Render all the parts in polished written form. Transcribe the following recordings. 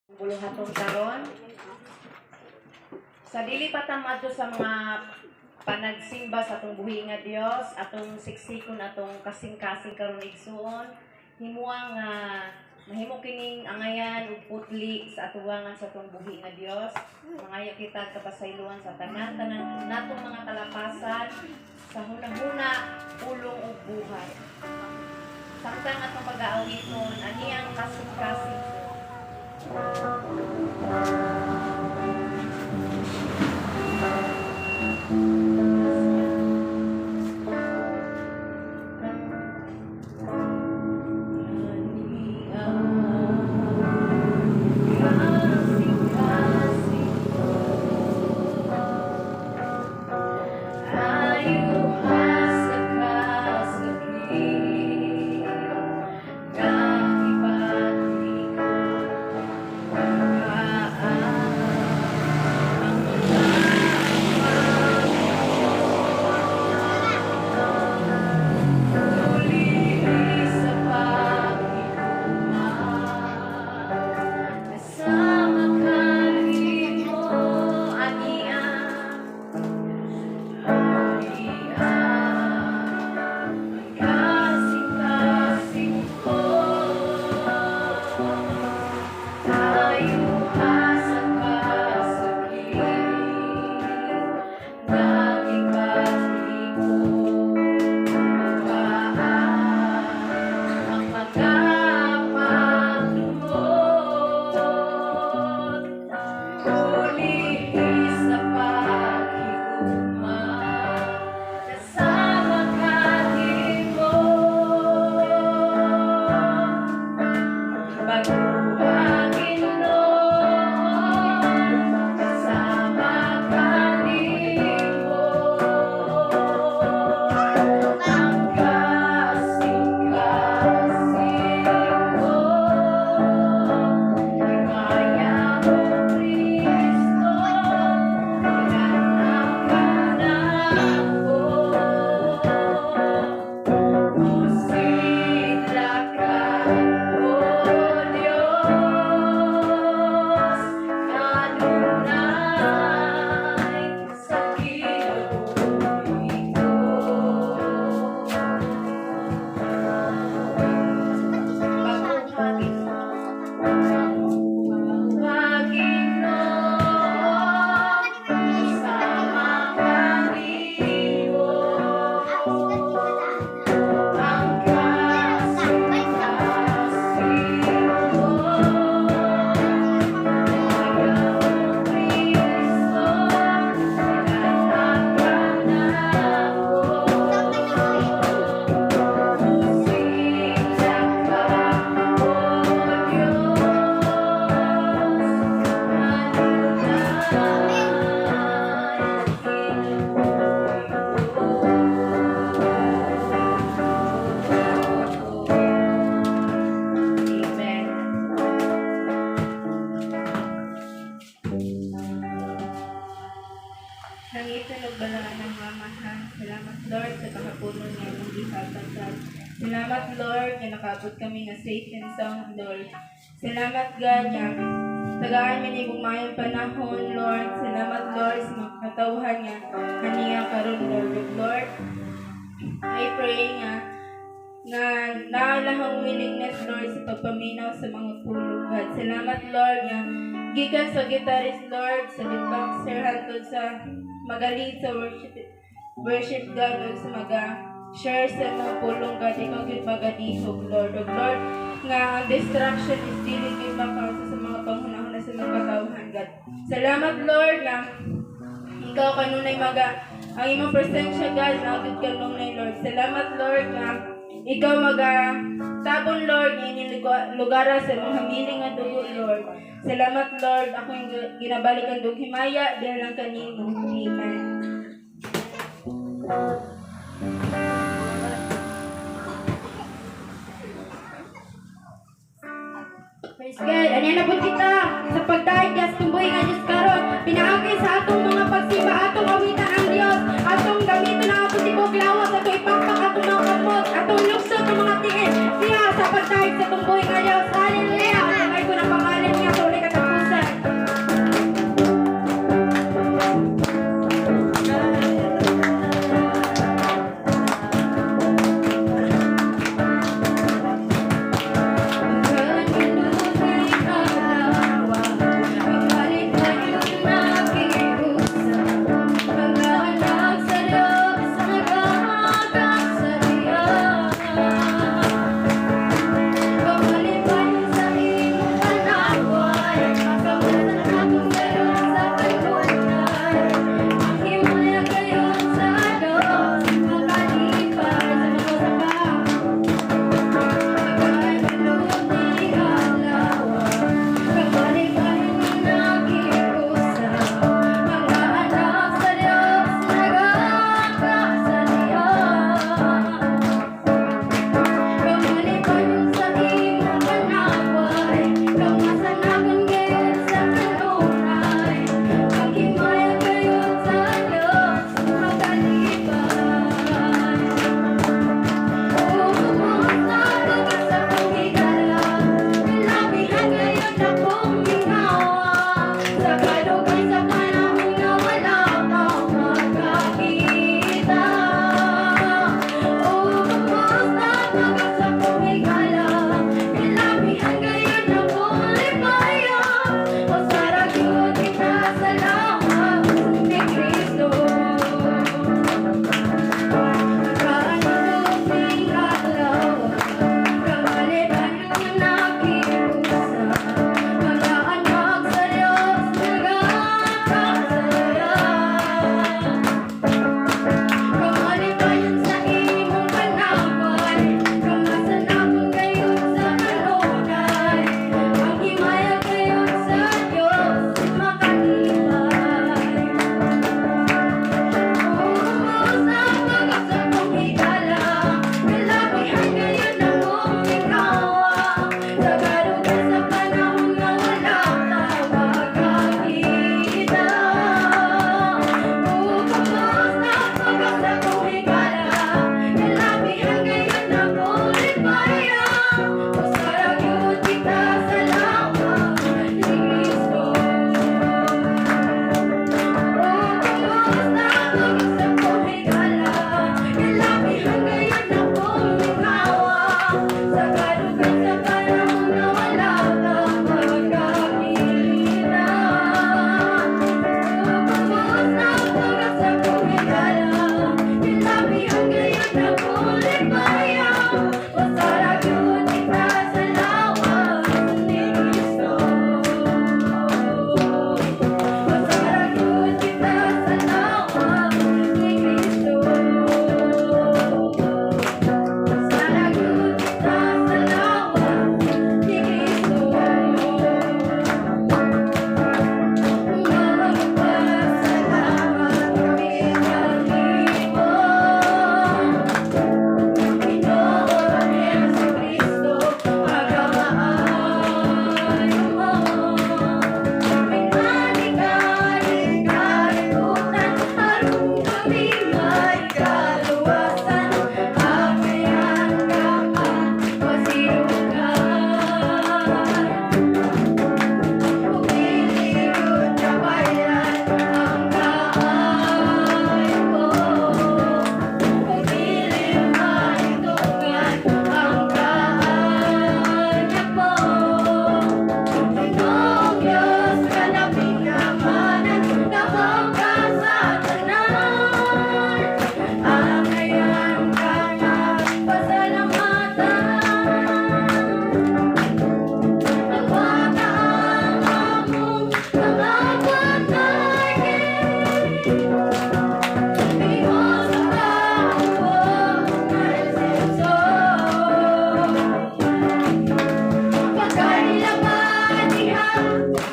Buluhaton karon sa dili patamado sa mga panagsimba sa atong buhi nga Dios, atong siksikon atong kasing-kasing karon igsuon, himuang nga mahimo kining angayan ug putli sa atuwangan sa atong buhi nga Dios. Mangayo kita kapasayloan sa tanan-tanan natong mga talapasan sa hunahuna, pulong ug buhay. Samtang atong pag-aawiton ani ang kasing-kasing Nangitulog balaan ng mamahan. Salamat Lord sa pakapuno niya ng ihatagad. Salamat Lord na nakabot kami nga safe and sound Lord. Salamat God nga tagaan mi ni bumayong panahon Lord. Salamat Lord sa mga katawhan nga haniya karon Lord. I pray nga na naalahang willingness Lord sa pagpaminaw sa mga pulong God. Salamat Lord nga gikan sa guitarist Lord sa beatboxer hantod sa magaling sa worship God Lord sa share sa mga pulong God ikaw gid magadihog Lord ug Lord nga ang distraction is dili gid makausa sa mga panghunahuna sa mga katawhan God. Salamat Lord nga ikaw kanunay ang imong presensya God naagud kanunay Lord. Salamat Lord nga ikaw tabon Lord nga inyong lugara sa mga hamiling nga dugo Lord. Salamat Lord ako yung ginabalikan dug himaya dahil lang kanino. Amen. Praise God. Ano na po kita sa pagdahig gas tumboy nga Diyos karon. Pinaagi sa atong mga pagsimba, atong awitan ang Diyos, atong gamiton ang atong tibok lawas, atong ipakpak atong mga kamot, atong luksot ng mga tiin. Siya sa pagdahig sa tumboy nga Diyos. Hallelujah. Ay ko na pangalan niya. Tuloy ka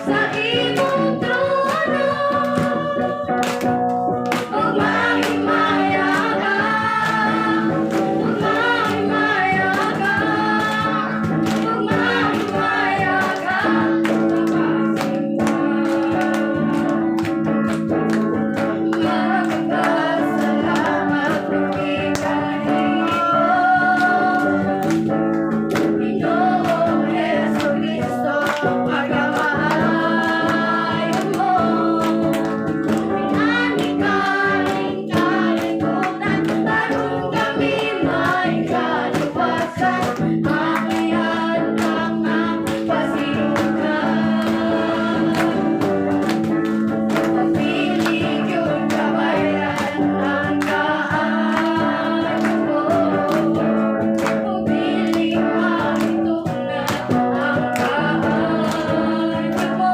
sa imong trono. Ug mahimaya ka, ug mahimaya ka, ug mahimaya ka magpasalamat kami kanimo. Ginoong Jesucristo, pagkamaayo mo. Pinanikaling kalikutan, tarong kami may kaliwasan. Amayan ang mapasilukan. Pagpilig yung kabayan ang kaayo mo. Pagpilig mabitunan ang kaayo mo.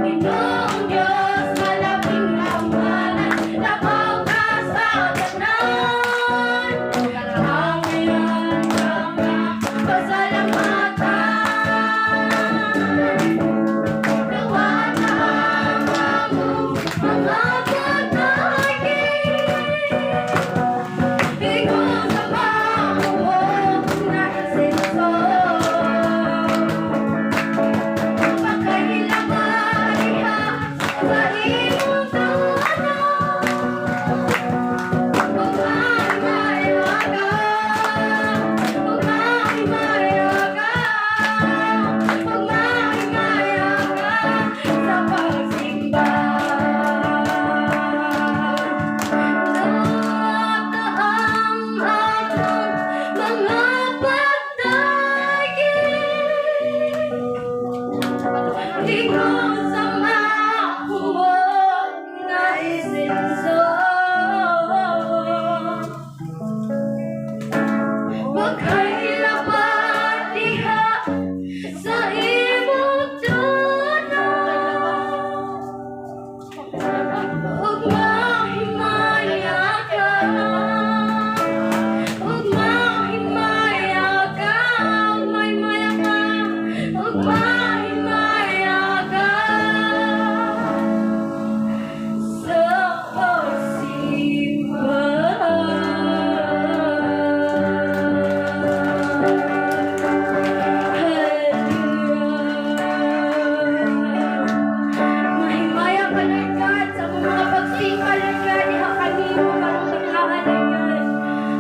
Ginoong Diyos, malaping lamanan, labaw ka sa tanan. Amayan ang pasalamatan. Sa imong trono, ug mahimaya ka, ug mahimaya ka, ug mahimaya ka, ug mahimaya ka sa mahimaya ka, Lord God, sa mga pagsimba, Lord God, diha kanimo karong taklaan, Lord God.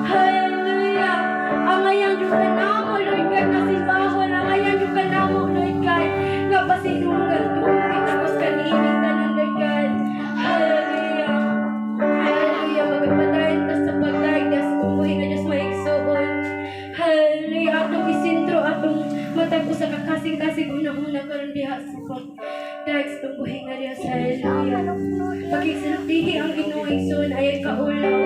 Hallelujah. Amayan yung kanamo, Lord God, na simbahon. Amayan yung kanamo, Lord God, nga pasidungan tungkol tapos kanining tanan, Lord God. Hallelujah. Hallelujah. Magpadayon ta sa pagdagdas kung buhay nga Diyos maigsuon. Hallelujah. Atong isintro, atong matag usa ka kasing-kasing unang-una karon diha sa pagdags tumbuhi nga Diyos. Hallelujah. Pagkisultihi ang Ginoong Igsoon ay kaulaw.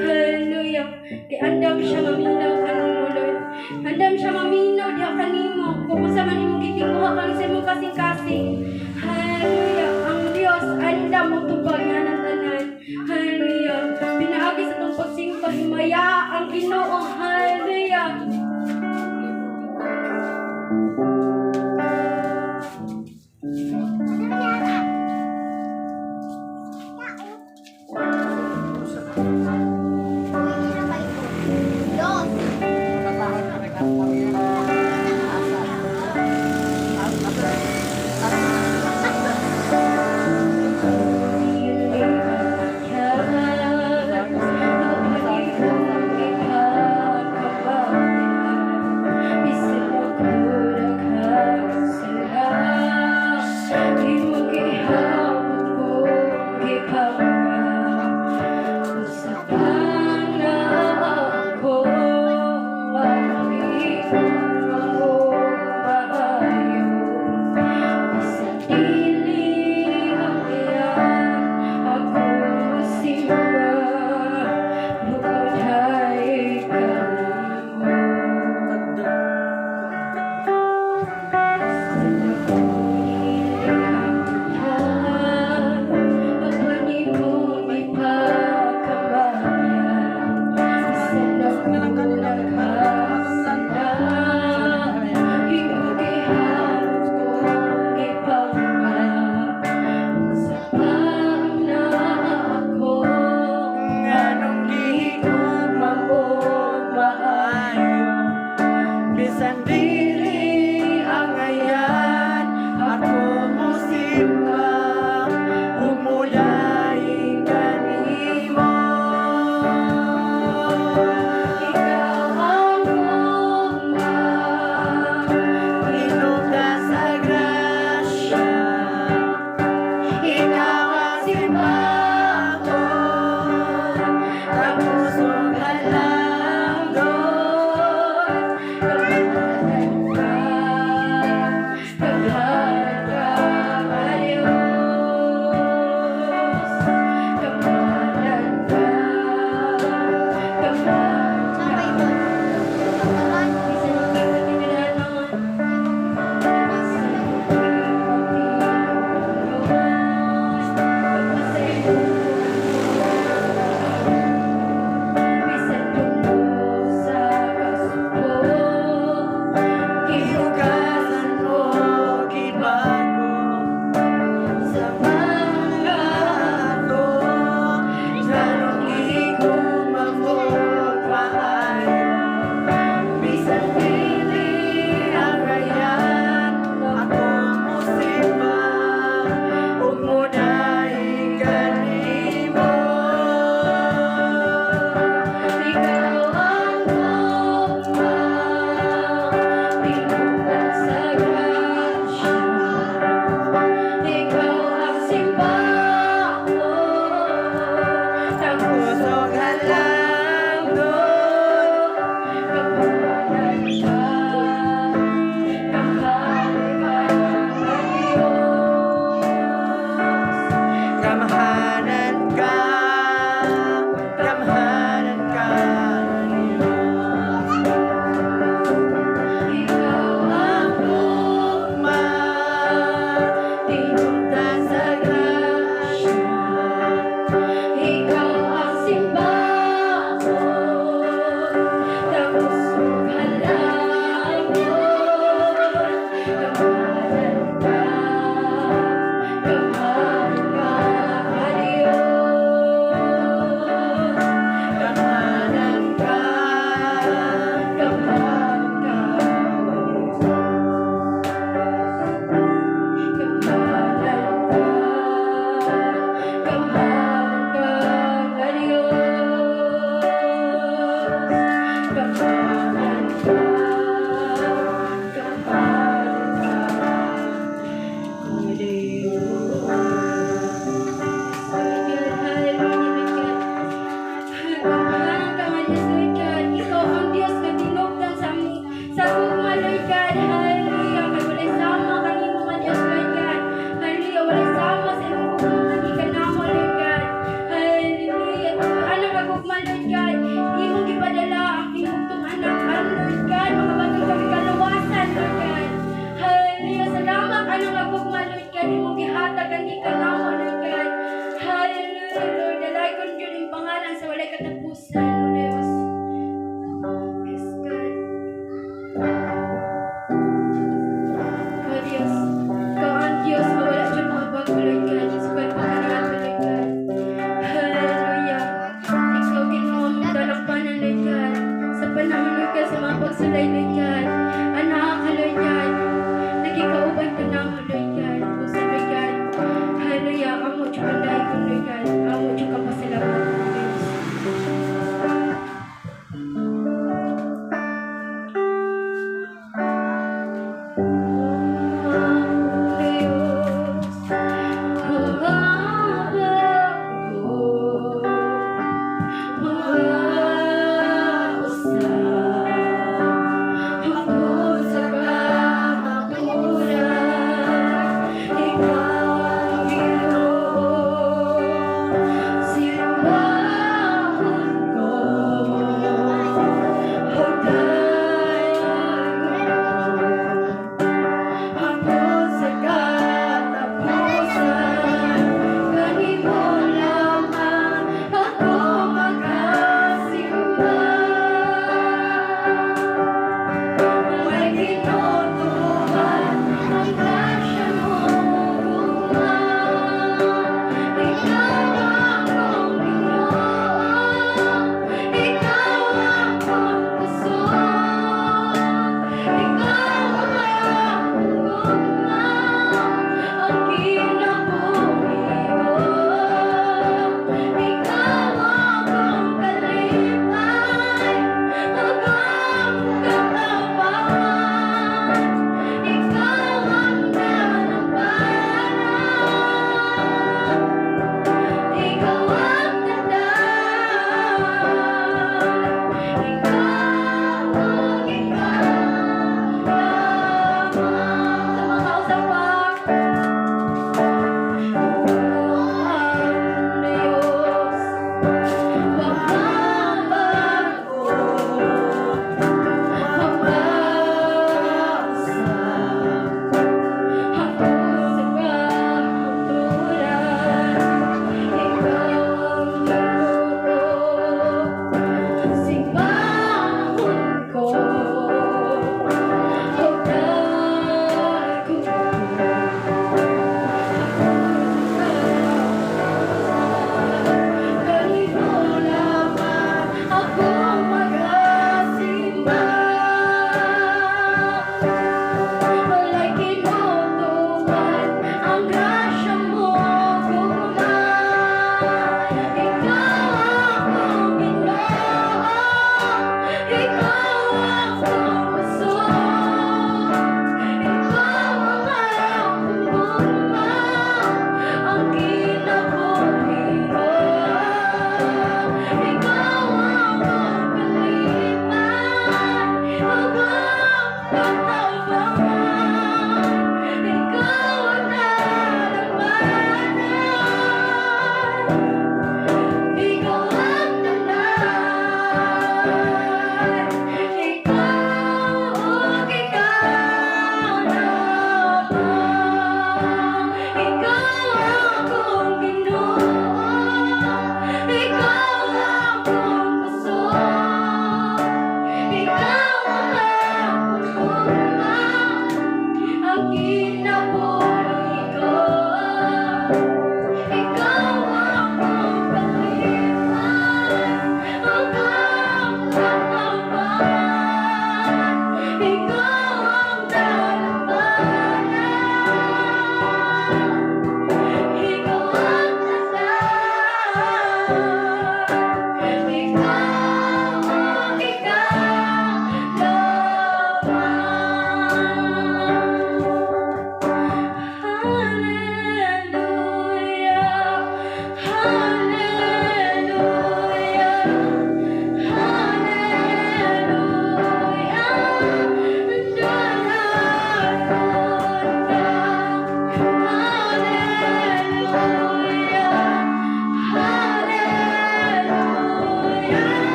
Hallelujah. Kay andam siya maminaw kanimo, Lord. Andam siya maminaw diha kanimo. Kung unsa man imong gitinguha kang sa imong kasing-kasing. Hallelujah. Ang Dios andam mo tubag nga ng tanan. Hallelujah. Pinaagi sa tong pagsimba himaya ang Ginoo. Hallelujah.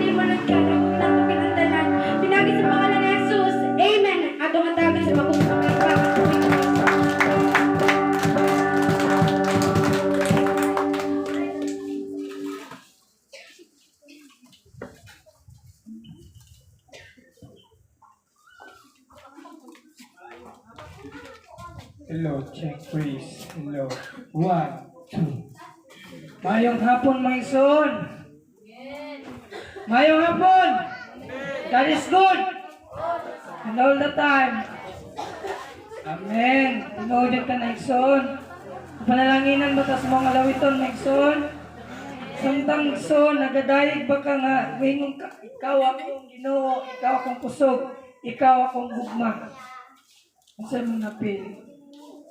din mo ng tiyan, ang ulan mo pinandanan. Pinagi sa pangalan ni Jesus. Amen. Atong hatagin sa magkumpang Hello, check please. Hello. 1, 2. Mayong hapon, mga ison. Mayong hapon. God is good. And all the time. Amen. Tinawag ka na ison. Panalanginan ba sa mga lawiton, mga ison? Samtang ison, nagadayig ba ka nga, wingong ka, ikaw akong Ginoo, ikaw akong kusog, ikaw akong gugma. Ang sa'yo mong napili.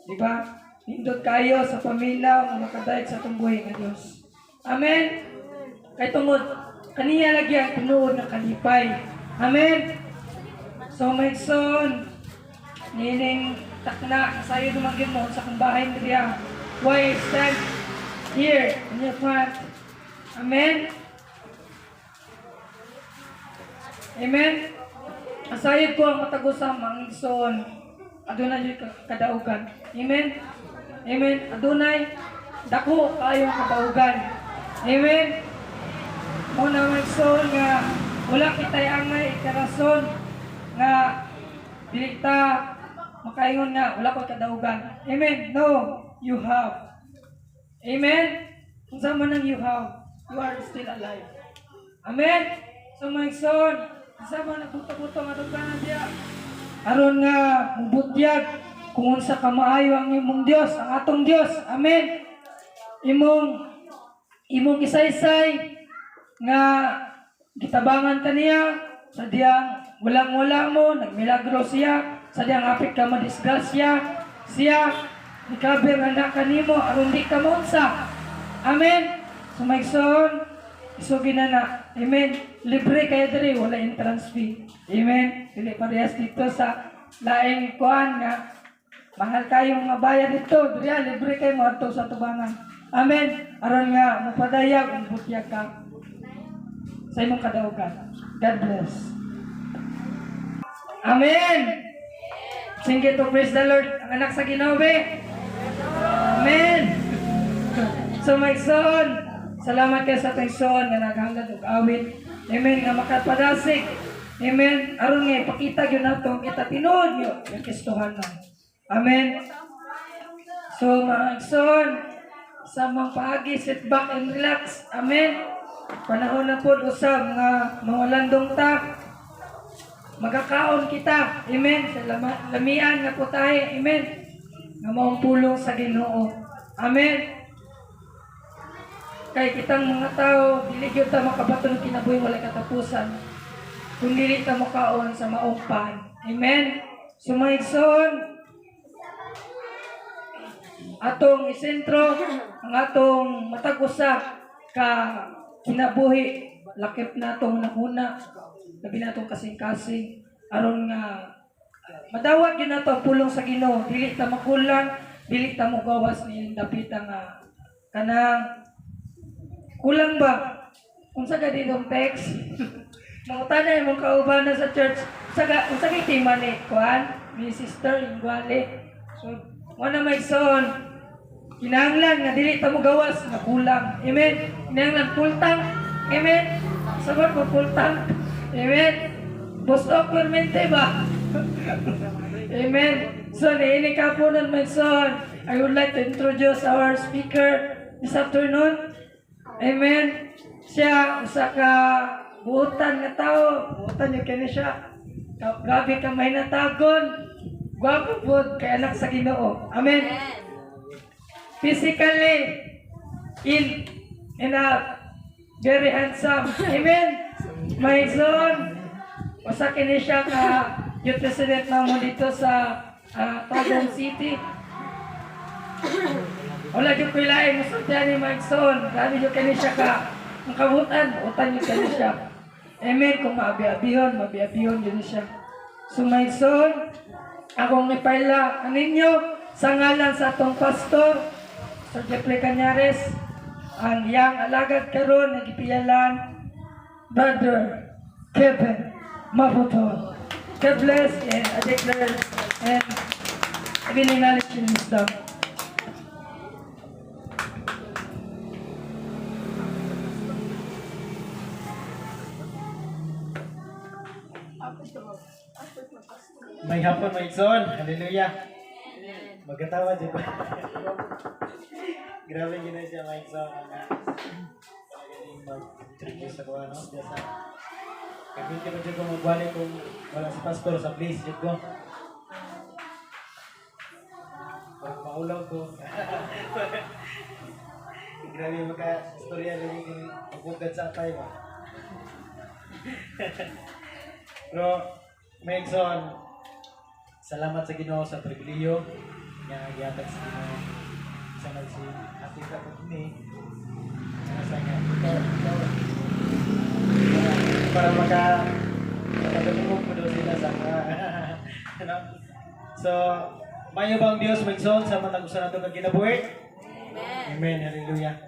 Diba? Hindot kayo sa paminaw na makadayag sa itong buhay ng Diyos. Amen? Kay tungod, kaniya lagi ang tinuod na kalipay. Amen? So, my son, nining takna, sa'yo dumagin mo sa kong bahay niya. Why stand here in your front? Amen? Amen? Asayod ko ang matagusam, ang son. Adunay yung kadaugan. Amen? Amen? Adunay, dako kayong kadaugan. Amen? Muna may son nga, wala kita'y angay ikarason nga, dilikta, makaingon nga, wala ko kadaugan. Amen? No, you have. Amen? Kung saan man ang you have, you are still alive. Amen? So my son, saan man nagbuto-buto nga dugan diya. Aron nga mubutyag kung unsa ka maayo ang imong Dios, ang atong Dios. Amen. Imong isaysay nga gitabangan kaniya sa diyang walang-wala mo, nagmilagro siya, sa diyang apit ka madisgrasya, siya ikaber na kanimo aron di ka maunsa. Amen. Sumaigson, isugin na. Amen. Libre kayo diri, wala entrance fee. Amen. Dili parehas dito sa laing kuan nga mahal kayong mga bayad dito. Diri libre kayo mo sa tubangan. Amen. Aron nga mapadayag ang butyag ka sa imong kadaugan. God bless. Amen. Sing it to praise the Lord. Ang anak sa Ginoo. Amen. So my son, salamat kayo sa ating son nga naghangad og awit. Amen, nga makapadasig. Amen. Aron nga ipakita gyud nato kita tinuod yo yung Kristohanon. Amen. So mga son, sa mga paagi, sit back and relax. Amen. Panahon na po usab nga mawalandong ta. Magakaon kita. Amen. Sa lamian nga po tayo. Amen. Nga maong pulong sa Ginoo. Amen. Kay kitang mga tao, dili gyud ta makabaton kinabuhi wala katapusan. Kung dili ta mokaon sa maong pan. Amen. Sumaigson atong isentro ang atong matag usa ka kinabuhi lakip natong nahuna labi natong kasing-kasing aron nga madawat gyud nato ang pulong sa Ginoo. Dili ta makulang, dili ta mogawas ni dapita nga kanang kulang ba? Kung sa ganitong text, mga tanay mong kaubanan sa church, kung sa kitima ni Kuan, ni Sister Ingwale. So, wala may son, kinahanglan nga dili ta mo gawas nga kulang. Amen? Kinahanglan pultang. Amen? Sabar ko pultang. Amen? Bosok permente ba? Amen? So, niini ka po nun, my son. I would like to introduce our speaker this afternoon. Amen. Siya usa ka buotan nga tao, buotan niya kini siya. Grabe ka may natagon. Gwapo pod kay anak sa Ginoo. Amen. Physically in a very handsome. Amen. My son, usa kini siya ka youth president namo dito sa Tagum City. Wala yung pilain mo sa tiyan ni Mike Son. Dami yung kani siya ka. Ang kabutan, utan yung kani siya. Amen. Kung maabi-abihon yun siya. So Mike Son, akong ipaila ninyo sa ngalan sa atong pastor, Sir Jeffrey Cañares, ang iyang alagad karon nagipiyalan Brother Kevin Maputo. God bless and I declare and I will acknowledge in wisdom. May hapon, may son. Hallelujah. Magkatawa dyan ba? Grabe yun na siya, may son. Magaling mag-introduce ako, ano? Diyan sa... Kapit ka ba dyan kung magbalik kung wala si pastor sa place dyan ko? Pag maulaw ko. Grabe magka-istorya lang yung magbukad sa atay ba? Pero, may son, salamat sa Ginoo sa pribileyo nga gihatag sa Ginoo sa man si Ate Kapag ni sa nga para makatulong mo doon sila sa ano? So mayo bang Dios magson sa matag usa nato kag kinabuhi? Amen. Hallelujah.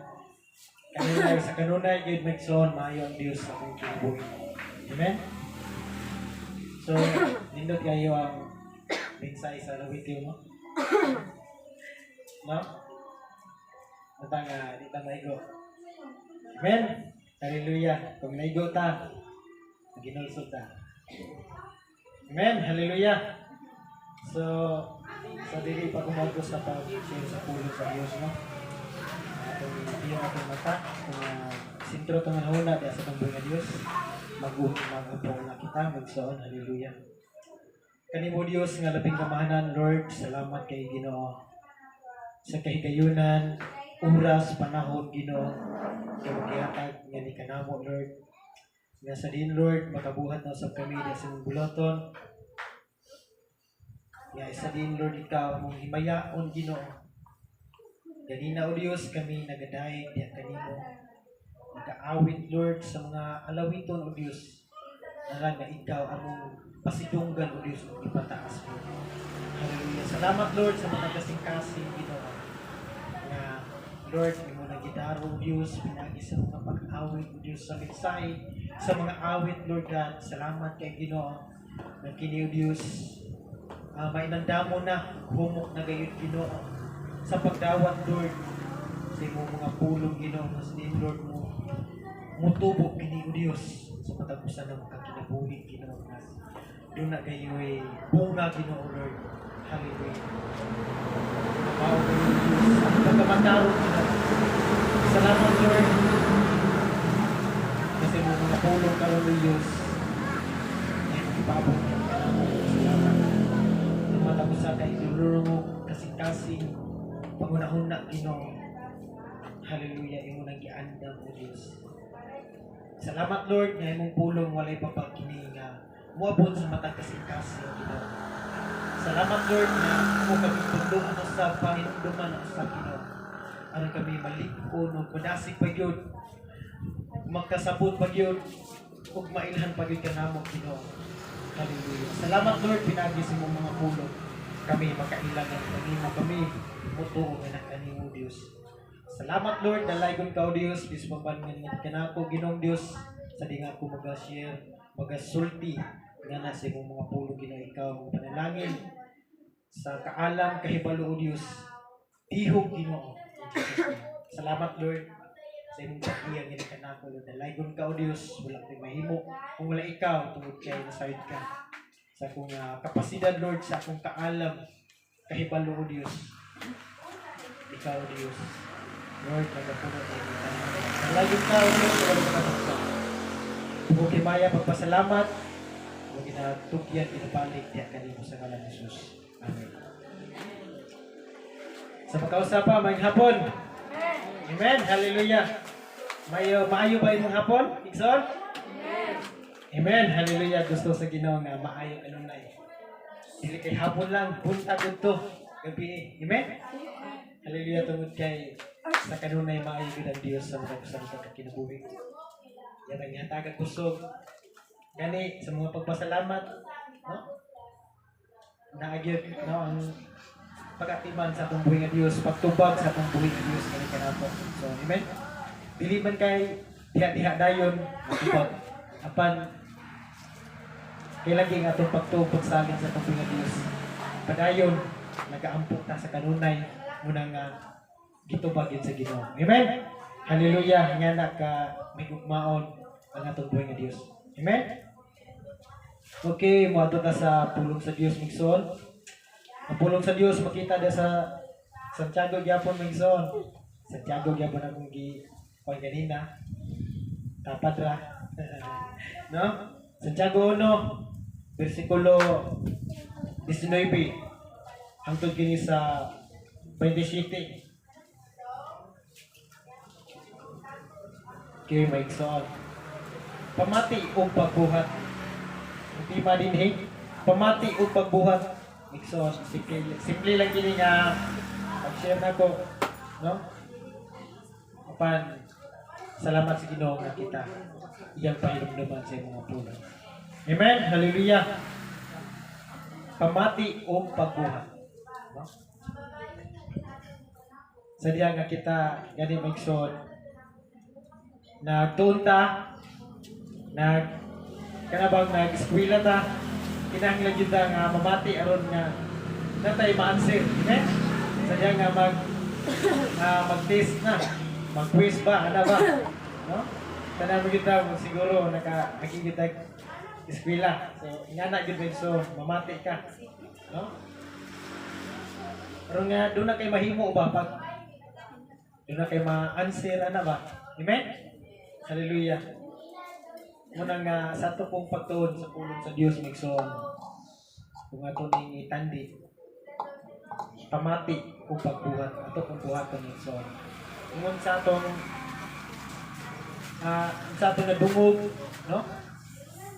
Kanunay sa kanunay gyud magson mayo ang Dios sa atong kinabuhi. Amen. So nindot kayo ang mensahe sa lawitiw mo? No? Matanga, di ta maigo. Amen? Hallelujah. Kung naigo ta, ginulsod ta. Amen? Hallelujah. So, sa dili pa kumagos sa pag-share sa pulo sa Diyos, no? Atong iyo atong mata, kung sintro itong nahuna, di sa itong buhay na Diyos, mag-upong na kita, magsoon. Hallelujah. Kanimo Dios nga labing kamahanan, Lord, salamat kay Ginoo sa kahigayunan, oras, panahon, Ginoo, kay maghihatag nga ni kanamo, Lord. Nga sa din, Lord, makabuhat na sa kami sa imong buloton. Nga isa din, Lord, ikaw mong himayaon, Ginoo. Ganina, O Dios, kami nagadaig diyan kanimo. Nag-aawit, Lord, sa mga alawiton, O Dios. Naran nga ikaw among pasidunggan, O Diyos, o ipataas mo. Hallelujah. Salamat, Lord, sa mga kasing-kasing Ginoo. Nga, Lord, may mo nagidaro, O Diyos, pinagi sa mga pag-awit, O Diyos, sa mensahe, sa mga awit, Lord God. Salamat kay Ginoo. Nagkini, O Diyos, mainandamo na, humok na gayon, Ginoo. Sa pagdawat, Lord, sa imong mga pulong, Ginoo, mas din, Lord, mo mutubo, kini, O Diyos, sa patagusan ng kinabuhi, Ginoo. Doon na kayo ay bunga, Ginoo, Lord. Hallelujah. Mabaw kayo, Diyos. Ang pagkamataro, Ginoo. Salamat, Lord. Kasi mo mga pulong karoon, Diyos. Ay magpabot ka. Salamat. Ang matagusan kayo, Lord mo, kasing-kasing, pangunahuna, Ginoo. Hallelujah. Imo nang giandam, O Diyos. Salamat, Lord, nga imong pulong walay papagkini nga muabot sa matang kasing-kasing, Ginoo. Salamat, Lord, na mo kami tulungan sa pahinumduman sa Ginoo. Ano kami malikon o madasig pa yun, magkasabot pa yun, ug mailhan pa yun ka namo, Ginoo. Hallelujah. Salamat, Lord, pinagi sa mong mga pulong. Kami makailang ng kanimo kami, mutuo nga na kanimo, Diyos. Salamat, Lord, dalaygon ka, O Diyos, bispapan nga kanako, Ginoong Diyos, sa di nga ako mag-share, mag-sulti, nga na sa imong mga pulo, Ginoo, ikaw, mga panalangin, sa kaalam, kahibalo, O Diyos, tihog, Ginoo. Salamat, Lord, sa imong pag-iyang nga kanako, Lord, dalaygon ka, O Diyos, wala kang mahimo, kung wala ikaw, tungod kayo na side ka, sa akong kapasidad, Lord, sa akong kaalam, kahibalo, O Diyos, ikaw, O Diyos. Lord, nagkapunod na kita. Nalayon ka, O Diyos, sa walang nakasaksa. Huwag himaya, pagpasalamat, huwag ginatugyan, ginabalik, diyan kanimo sa ngalan ni Jesus. Amen. Sa pagkausapa, may hapon. Amen. Hallelujah. Maayo ba yung hapon? Ikson? Amen. Hallelujah. Gusto sa Ginoo nga maayo kanunay. Dili kay hapon lang, buntag dito. Gabi. Amen. Hallelujah. Tungod kay sa kanunay maayo gid ang Dios sa mga kusang kinabuhi. Yan ang hatag kusog. Gani sa mga pagpasalamat, no? Naagyod no ang pag-atiman sa atong buhi nga Dios, pagtubag sa atong buhi nga Dios kani kanato. So, amen. Dili man kay diha-diha dayon matubag. Apan kay lagi nga atong pagtubot sa amin sa atong nga Dios. Padayon nagaampok ta sa kanunay muna nga gitubagin sa Ginoo. Amen. Hallelujah. Nga na ka may gugmaon ang atong buhay nga Dios. Amen. Okay, moadto ta sa pulong sa Dios migson. Ang pulong sa Dios makita da sa Santiago gyapon migson. Santiago gyapon akong gi kanina. Tapad ra. No? Santiago 1 versikulo 19 hangtod kini sa 27. Okay, migson. Pamati o pagbuhat. Ultima din pamati o pagbuhat. Migson, simple lang gini nga pag-share na ko, no? Apan salamat sa Ginoo nga kita iyang pahiramdaman sa mga puno. Amen. Hallelujah. Pamati o pagbuhat. No? Sa diya nga kita gani migson nagtunta kanabang nag-eskwela ta kinahanglan gyud ta nga mamati aron nga natay ma-answer. Amen. Sa diya nga mag-test na mag-quiz ba ana ba, no? Tanan mo gyud ta siguro nakikita tag eskwela, so ingana gyud so mamati ka, no? Pero nga doon na kay mahimo ba pag doon na kay ma-answer ana ba. Amen. Hallelujah. Muna nga sa ato pong pagtuon sa pulong sa Dios migson kung ato ning itandi pamati o pagbuhat ato pong buhaton migson. Ingon sa atong nadungog, no?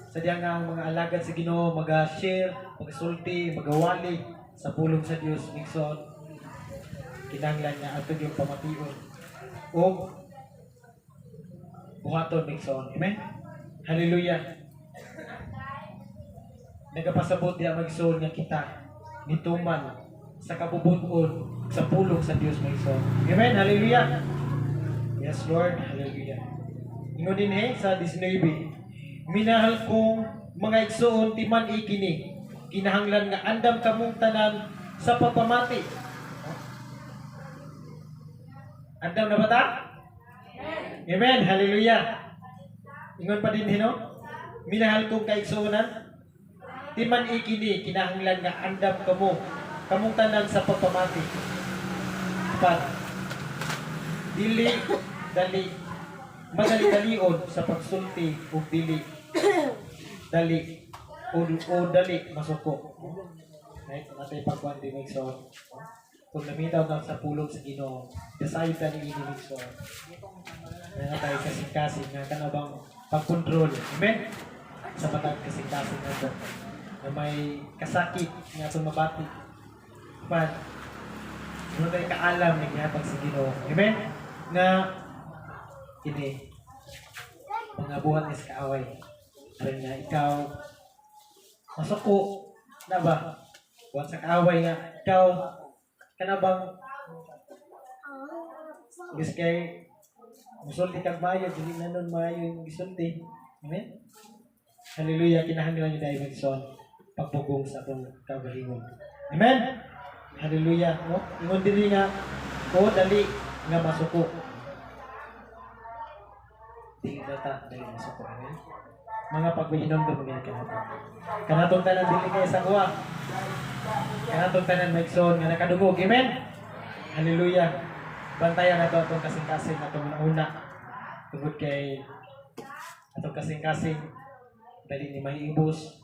Sa diya nga ang mga alagad sa Ginoo mag-share, mag-sulti, magawali sa pulong sa Dios migson. Kinahanglan nga ato yung pamation o buhaton migson. Amen. Hallelujah. Nagapasabot diya migson nga kita nituman sa kabubun-on sa pulong sa Dios migson. Amen. Hallelujah. Yes, Lord. Hallelujah. Ingon din sa 19. Minahal kong mga igsoon timan ikini. Kinahanglan nga andam kamong tanan sa pagpamati. Andam na ba ta? Amen. Hallelujah. Ingon pa din minahal kong kaigsuonan timan ikini kinahanglan nga andam kamong tanan sa pagpamati. Pat dili madali-dalion sa pagsulti ug dili dali masuko. Right? Natay pagkuhan din migson. Kung namitaw ka sa pulong sa Ginoo, desayo ka ni migson. Nga tayo kasing-kasing nga kanabang pagkontrol. Amen? Sa matag kasing-kasing nga ito. Na may kasakit nga itong mabati. Pan, ano tayo kaalam na ginapag sa Ginoo. Amen? Nga, ini, mga buhat ni sa kaaway. Alam nga, ikaw, masuko, na ba? Buhat sa kaaway nga, ikaw, kanabang, gusto kay, musulti kag mayo, dili na nun mayo yung gisulti. Amen? Hallelujah, kinahanglan nyo dahil magson, pagpugong sa atong kabalingon. Amen? Hallelujah. No? Ingon dili nga, o dali nga masuko. Dili data, dali masuko. Amen? Mga pagbihinom doon mga kanatong tanan dili kayo sa kuha. Kanatong tanan magson nga nakadugog. Amen? Hallelujah. Bantayan na ito itong kasing-kasing na itong una. Tungkol kay itong kasing-kasing dali ni mahiibos.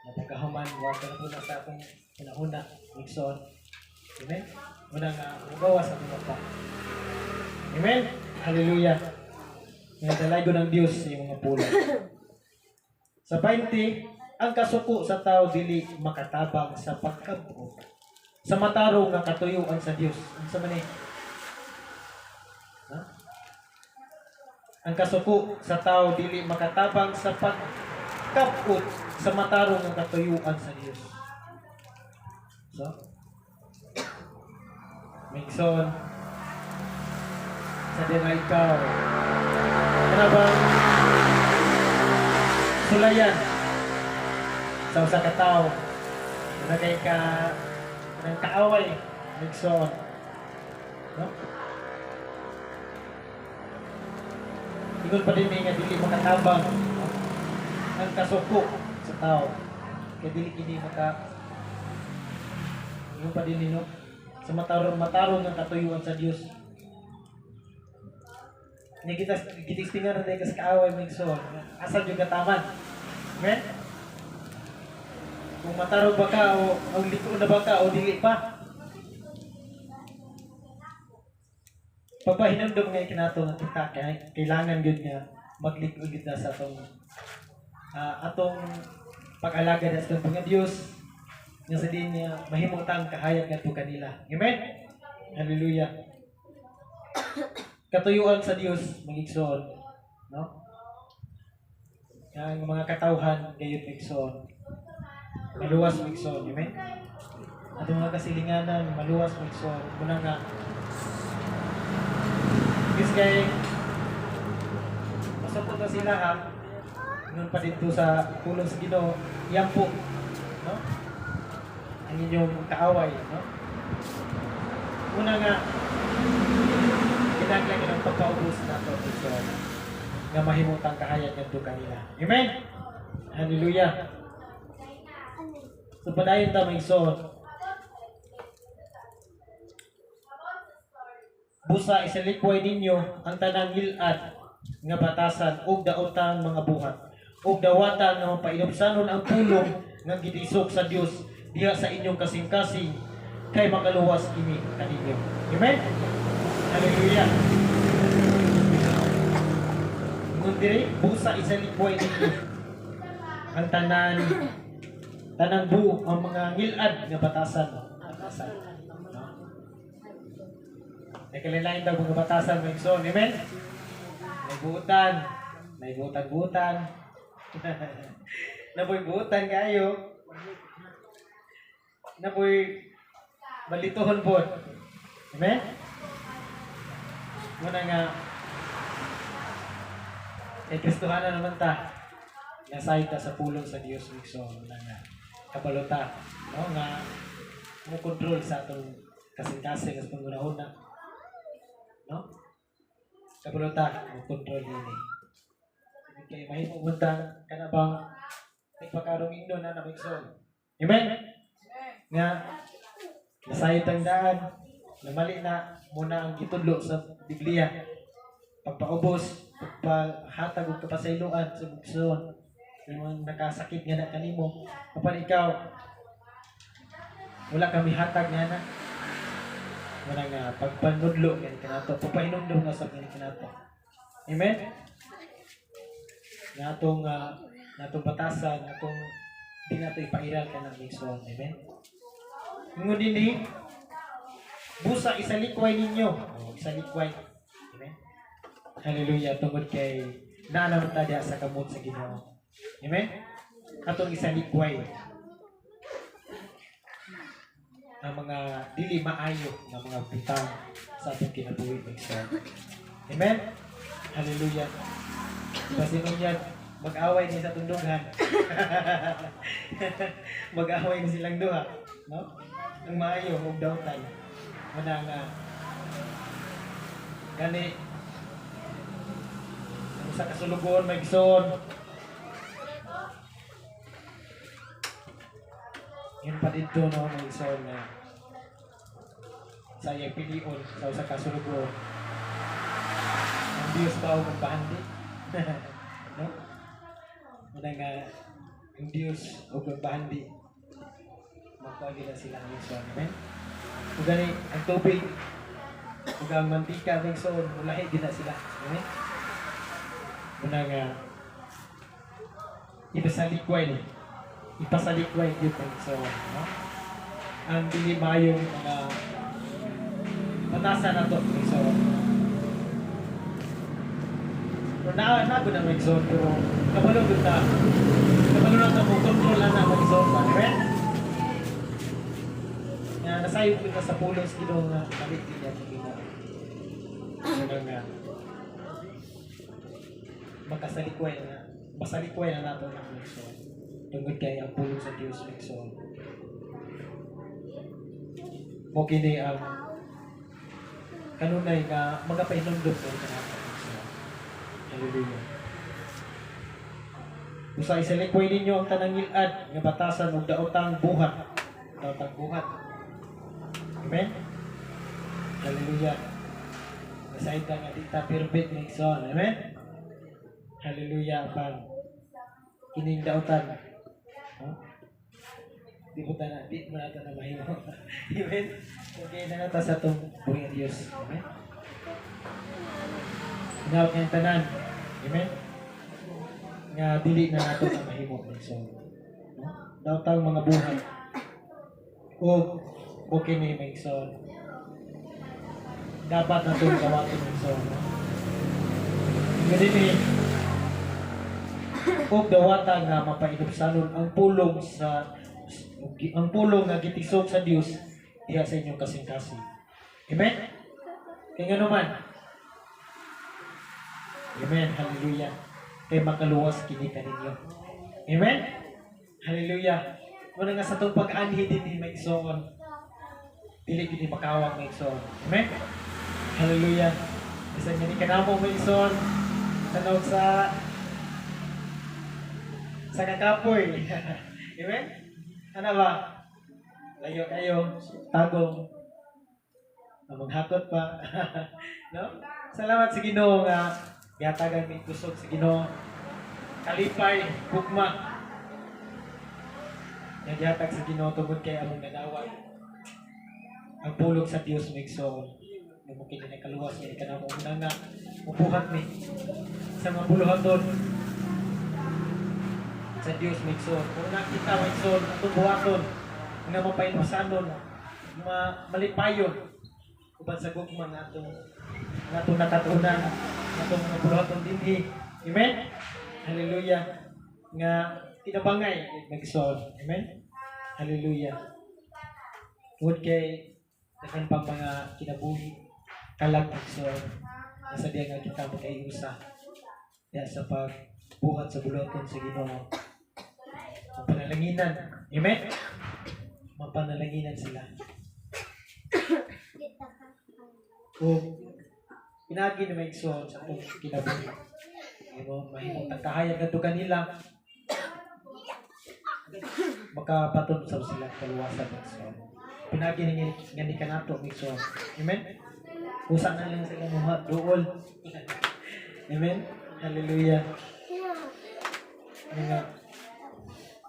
Natagahuman, huwag ka na po na sa itong una-una. Migson. Amen? Muna nga, magawa sa mga pa. Amen? Hallelujah. Nagdalaygo ng Diyos sa iyong mga pula. Sa 20, ang kasuko sa tao dili makatabang sa pagkabuo. Sa matarong nga katuyuan sa Dios. Ano sa mani? Ha? Ang kasuko sa tao dili makatabang sa pagkabot sa matarong nga katuyuan sa Dios. So, migson sa dinay ikaw. Ano bang sulayan sa usa ka tawo na kay ka ng kaaway nagsoon, no? Ingon pa din nga dili makatabang, no? Ang kasuko sa tao kay dili kini ingon pa din no? Sa matarong ng katuyuan sa Dios. Ni kita gitistingan na tayo kas kaaway nagsoon, asal yung kataman. Amen? Kung matarong ba ka o ang liko na ba ka o dili pa. Pagpahinamdom nga kinato nga kita kailangan gyud nga magliko gyud na sa atong pag-alaga sa atong mga Dios nga sa din niya mahimutang kahayag ngadto kanila. Amen. Hallelujah. Katuyuan sa Dios magigsoon, no? Ang mga katawhan gayud migsoon. Maluwas migsoon, amen. Atong mga kasilinganan maluwas migsoon. Muna nga Yes kay masapot na sila ha. Ngun pa dito sa pulong sa Ginoo, yan po, no? Ang inyong kaaway, no? Una nga kinahanglan ng pagpaubos nato ito nga mahimutang kahayag ngadto kanila. Amen. Hallelujah. So padayon ta maigsoon. Busa isalikway ninyo ang tanang hilad nga batasan ug daotan mga buhat ug dawatan nga mapainobsanon ang pulong nga gitisok sa Dios diha sa inyong kasing-kasing kay makaluwas kini kaninyo. Amen. Hallelujah. Ngun diri busa isalikway ninyo ang tanang buo ang mga hilad nga batasan. Nakalilain daw mga batasan ng son. Amen? May buutan. Napoy buutan kayo. Napoy balituhon po. Amen? Muna nga Kristohan na naman ta. Nasay ta sa pulong sa Dios ng son. Muna nga kabalota. No? Nga mo control sa atong kasing-kasing sa pangunahon. No? Kabulota, mag-control nini. Kaya mahimong buntang kanabang nagpakarong indo na namigsoon. Amen? Nga, nasayot ang daan, namali na muna ang gitudlo sa Biblia. Pagpaubos, pagpahatag o kapasailuan sa bugsoon. Yung nakasakit nga na kanimo. Kapag ikaw, wala kami hatag nga na. Muna nga pagpanudlo kani kanato, pagpainumdum nga sa kani kanato. Amen. Natong batasan, natong di nato ipairal kanang migsoon. Amen. Ingon dinhi busa isalikway ninyo. Isalikway. Amen. Hallelujah. Tungod kay naanam ta diha sa kamot sa Ginoo. Amen. Atong isalikway ang mga dili maayo ng mga butang sa atong kinabuhi migsoon. Amen. Hallelujah. Kasi nung yan, mag-away din sa tundungan. Mag-away din silang duha, no? Ang maayo ug dawtan. Muna nga gani ang sa kasulugon migsoon. Yun pa dito no migsoon na sa iyang pilion sa usa ka sulugon. Ang Diyos ba ang bahandi? No? Muna nga ang Diyos o bahandi magpagi na sila ng migsoon. Amen? Kung gani ang tubig kung ang mantika migsoon mulahi din na sila. Amen? Muna nga ipasalikway yun migsoon. No? Ang dili mayong mga batasan na ito migsoon. Pero nago na migsoon pero kabalo na ito mo kontrol na migsoon pa. Amen? Nasayop ko na sa pulong sa Ginoo nga balik din yan ng Ginoo. Nga makasalikway na masalikway na nato ng Igsoon. Tungod kay ang pulong sa Dios Igsoon. Mo kini ang kanunay nga mga painundot sa kanata Igsoon. Hallelujah. Usa isalikway ninyo ang tanang ngilad nga batasan ug daotang buhat. Daotang buhat. Amen. Hallelujah. Masayad nga di ta perfect ng Igsoon. Amen. Hallelujah. Pang kining daotan. Oh? Di mo na mahimo. Amen. Okay na nata sa itong buhay ng Diyos. Amen. Inawag niyang tanan. Amen. Nga dili na nato na mahimo. So, daw tang mga buhay. O okay ni Mason. Dapat na itong gawatin Mason. Ganun ni o dawatan nga mapainupsanon ang pulong nga gitisod sa Dios diha sa inyong kasing-kasing. Amen? Kaya nga naman. Amen. Hallelujah. Kaya makaluwas kini kaninyo. Amen? Hallelujah. Muna nga sa itong pag-anhi din ni Maigsoon. Dili gini makawag Maigsoon. Amen? Hallelujah. Isa nga ni kanamo Maigsoon. Tanaw sa kakapoy. Amen? Ano ba? Layo kayo, tagong, maghakot pa. No? Salamat sa Ginoo nga yatagan mi kusog sa Ginoo. Kalipay, bugma. Nagyatag sa Ginoo tungod kay among nadawat. Ang pulong sa Dios Maigsoon. Mo kini nakaluwas kay kanamo una nga upuhat mi sa mga buluhaton sa Dios Maigsoon. Kung nakita Maigsoon atong buhaton nga mapainusanon, malipayon uban sa gugma nga atong nakatunan atong mga buluhaton dinhi. Amen. Hallelujah. Nga tinabangay Maigsoon. Amen. Hallelujah. Tungod kay daghang pang mga kinabuhi kalag Maigsoon nasa diya nga kita magkaiusa diya sa pagbuhat sa buluhaton sa Ginoo. Mapanalanginan. Amen? Mapanalanginan sila. Kung pinagi na Maigsoon sa itong kinabuhi, mahimong tagkahayag na ito kanila, makapatunsaw sila kaluwasan Maigsoon. Pinagi nga ni kanato Maigsoon. Amen? Kusa na lang sila mga dool. Amen? Hallelujah. Nga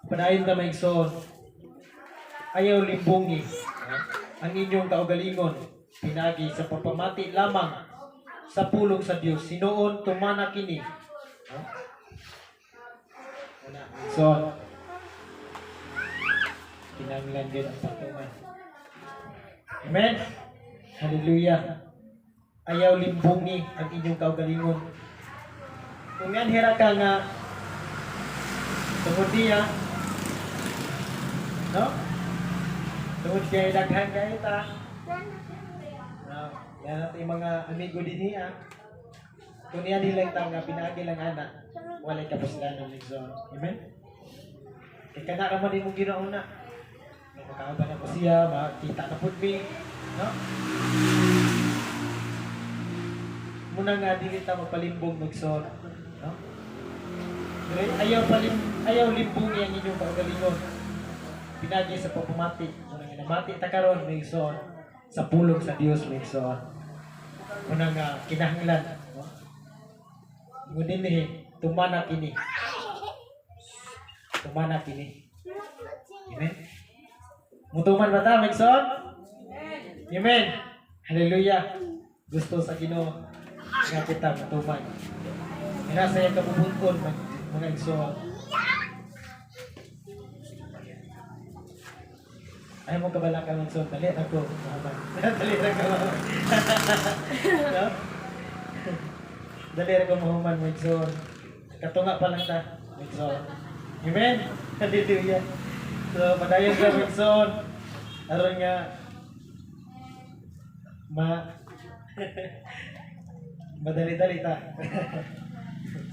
padayon ta Maigsoon, ayaw limbungi ang inyong kaugalingon, pinagi sa papamati lamang sa pulong sa Dios. Sinuon tumana kini. Maigsoon, kinahanglan din ang pagtuman. Amen? Hallelujah. Ayaw limbungi ang inyong kaugalingon. Kung yan hira ka nga tungod niya, no? Tungod kay daghan kayo ta. No? Yan natin yung mga amigo din niya. Kung niya nilang tao nga pinagi lang anak, walay kapaslan ng Maigsoon. Amen? Kaya ka na man din mong ginauna. Makakaba na po siya, makita na po mi. No? Muna nga dili ta magpalimbong Maigsoon. No? Ayaw limbungi ang inyong kaugalingon. Pinagi sa pagpamati. Muna nga namati ta karon Maigsoon sa pulong sa Dios Maigsoon. Muna nga kinahanglan. No? Ngunit tumana kini. Tumana kini. Amen? Mutuman ba ta Maigsoon? Amen. Hallelujah. Gusto sa Ginoo nga kita mutuman. Nasa yung kabubunkon mga Igsoon. Ayaw mo kabala ka Igsoon. Dali ako. Dali ako. No? Dali ako mahuman mga Igsoon. Katunga pa lang ta mga Igsoon. Amen? Hallelujah. So, madayon ka mga Igsoon. Aron nga madali-dali ta.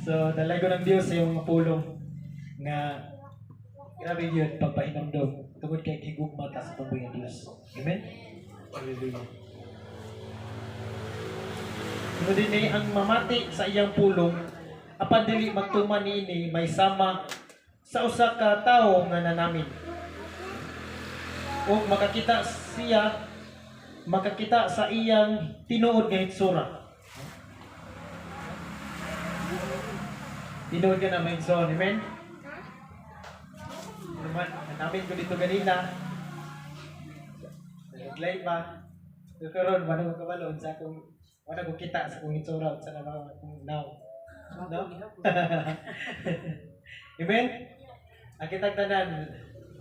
So, dalago ng Diyos sa iyong pulong nga grabe yun, pagpahinamdom tungod kay higugma ta sa pagbuhay ng Diyos. Amen? Hallelujah. Sunod din ang mamati sa iyang pulong, apan dili magtuman niini may sama sa usa ka tawo nga nanamin. O makakita sa iyang tinuod nga hitsura. Tinuod ka na may hitsura, amen? Naman, nanamin ko dito ganina. Nag-live ba? So karon wala ko kabalo sa akong wala ko kita sa kong itsura sa naman now. No? Amen? Ang kitang tanan,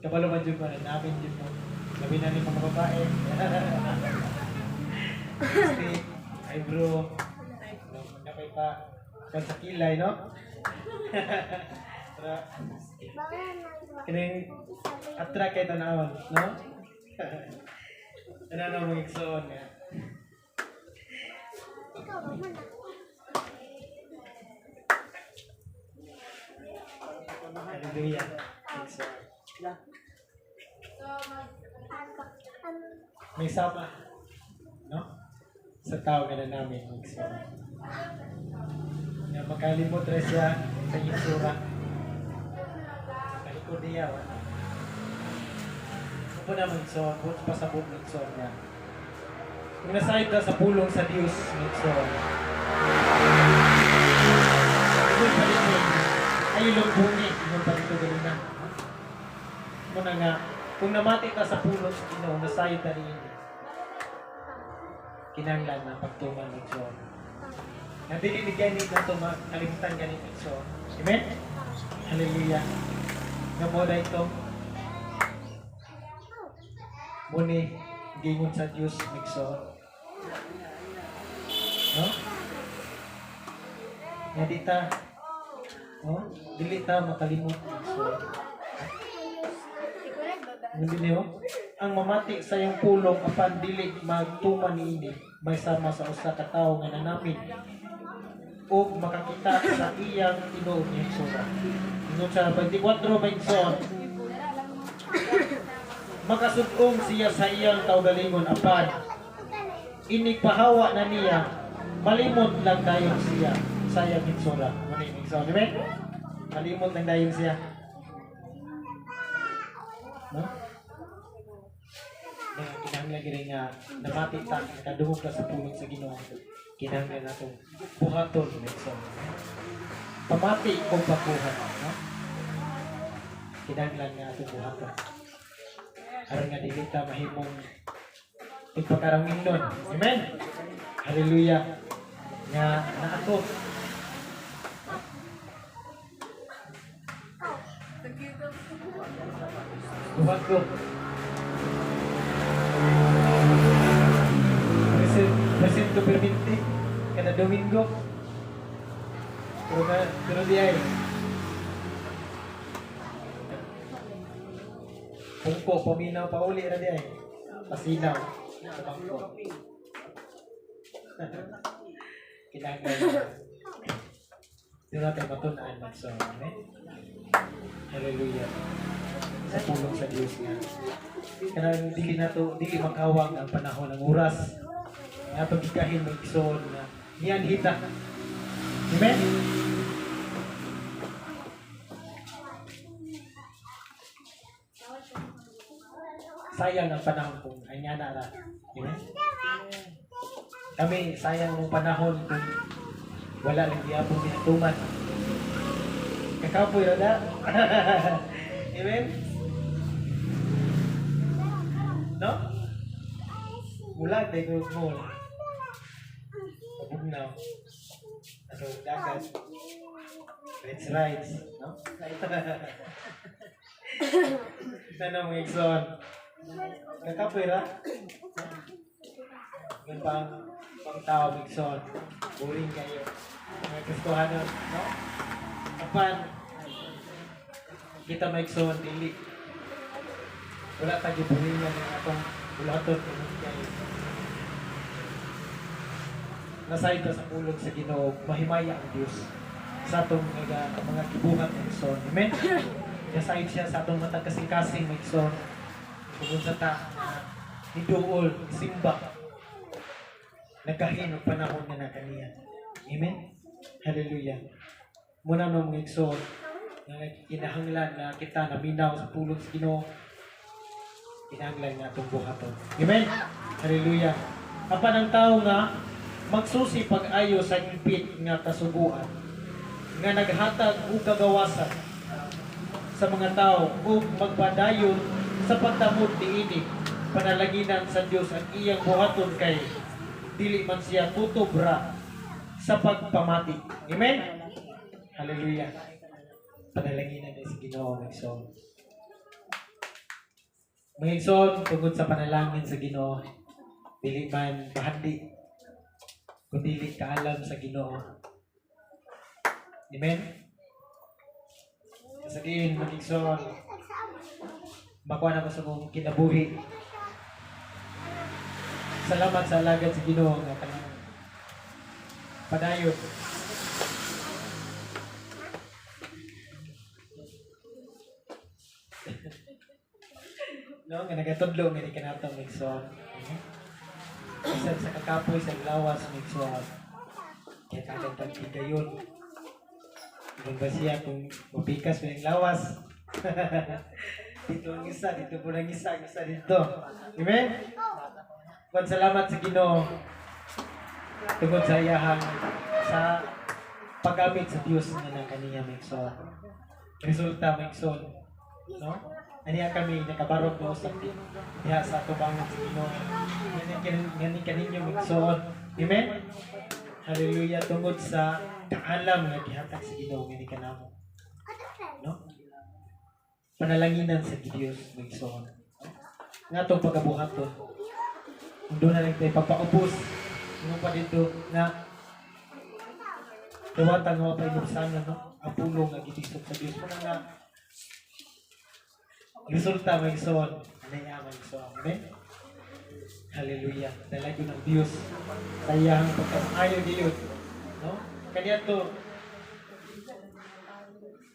kabalo man dyan ko, namin dyan mo. Sabi na ni mga babae. Stick, eyebrow, napay pa, kan sa kilay, no? Para, kining attract kayo tanawon, no? Ano na mga iksoon nga. Hallelujah. May sama, no? Sa tao ka na namin. Na makalimot rin siya sa itsura. Kalikod niya, wala. Ano naman so, buot pa sa buong nagson niya. Kung nasahid ka sa pulong sa Diyos, nagson. Ito pa rin yun. Ay ilong bungi. Ito pa rin ito gano'n na. Muna nga, kung namati ka sa pulong sa Ginoo, nasahid ka rin. Kinanglan na pagtuman nagson. Nadilinigyan nito ito, kalimutan ka nito. Amen? Hallelujah. Namoda ito. Muni, gingon sa Diyos, nagson. No? Nga di ta, no? Dili ta makalimot. Nagson. Hindi niyo? Ang mamati sa iyong pulong, apan dili magtuman niini, may sama sa usa ka tawo nga nanamid. O makakita sa iyang tinuod niya sura. Ingon sa 24 maigsoon, makasudong siya sa iyang kaugalingon apan inipahawa na niya, malimot lang dayon siya sa iyang hitsura. Ano yung maigsoon? Amen? Malimot lang dayon siya. No? Kinahanglan gini nga namati ta kadungog ka sa pulong sa Ginoo. Kinahanglan nato buhaton nagson. Pamati o pagbuhat, no? Kinahanglan nga ato buhaton. Aron nga dili ta mahimong pagpakaramingnon. Amen. Hallelujah. Nga naato. Buhat ko. Presento perminti kada Domingo. Pero di ay. Pungko, paminaw pa uli na di ay. Pasinaw. Sa bangko. Kinagay. Di natin matunaan magsong. Amen? Hallelujah. Sa pulong sa Diyos nga. Kaya dili na to, dili makawang ang panahon ng oras. Nga pagkikahin ng ikson na niyan hita. Amen? Sayang ang panahon kung ay nga na. Amen? Kami, sayang ang panahon kung wala lang diapong pinatuman. Kakapoy na. Amen? No? Mula, tayo mo. Pabugnaw. Ato, dagat. Let's ride. No? Sana mo ikson. Nakapwera? Yung pang tao ikson. Boring kayo. May gustuhan nun. No? Kapan, kita maikson, dili. Wala tayo buhingan ng atong bulaton. Nasayod ka sa pulong sa Ginoo, mahimaya ang Diyos. sa atong mga gibuhat ng igsoon. Amen? Kasayod siya sa atong matag kasing-kasing ng igsoon. Kung sa ta, niduol, simba, nagkahin og panahon nga na kaniya. Amen? Hallelujah. Muna nung mga igsoon, nga kinahanglan na kita naminaw sa pulong sa Ginoo, kinahanglan nga itong buhaton. Amen? Hallelujah. Apan ang tao nga, magsusi pag-ayo sa impit nga kasuguan, nga naghatag o kagawasan sa mga tao o magpadayon sa pagtamod niini, panalaginan sa Dios ang iyang buhaton kay dili man siya tutubra sa pagpamati. Amen? Hallelujah. Panalaginan din sa Ginoo, mga igsoon. Mga igsoon, tungod sa panalangin sa Ginoo, dili man bahandi, kundi dili kaalam sa Ginoo. Amen? Sabihin, mga igsoon, makuha na ko sa mong kinabuhi. Salamat sa alagad sa Ginoo nga kanang padayon. No, nga nagatudlo nga di kanatong migsoon. Isa sa kakapoy sa lawas migsoon. Kaya kagad pagtigayon. Kung ba siya kung mapikas mo yung lawas. Dito ang isa, dito po lang isa dito. Amen? Kung salamat sa Ginoo tungod sa iyahang sa paggamit sa Diyos nga ng kaniya migsoon. Resulta migsoon. No? Aniya kami nakabarog mo sa diha sa tubangon sa Ginoo. Ngani kaninyo migsoon. Amen? Hallelujah tungod sa kaalam nga gihatag sa Ginoo ngani kanamo. No? Panalanginan sa Dios migsoon. Nga itong pagabuhaton. Kung doon na lang tayo pagpaubos. Ano pa dito na dawatan nga painubsanan, no? Ang pulong nga gitisok sa Diyos. Kung nga resulta migsoon. Anaya migsoon. Amen? Hallelujah. Dalagyo ng Diyos. Sa iyang pagkamayo diyon. No? Kanya to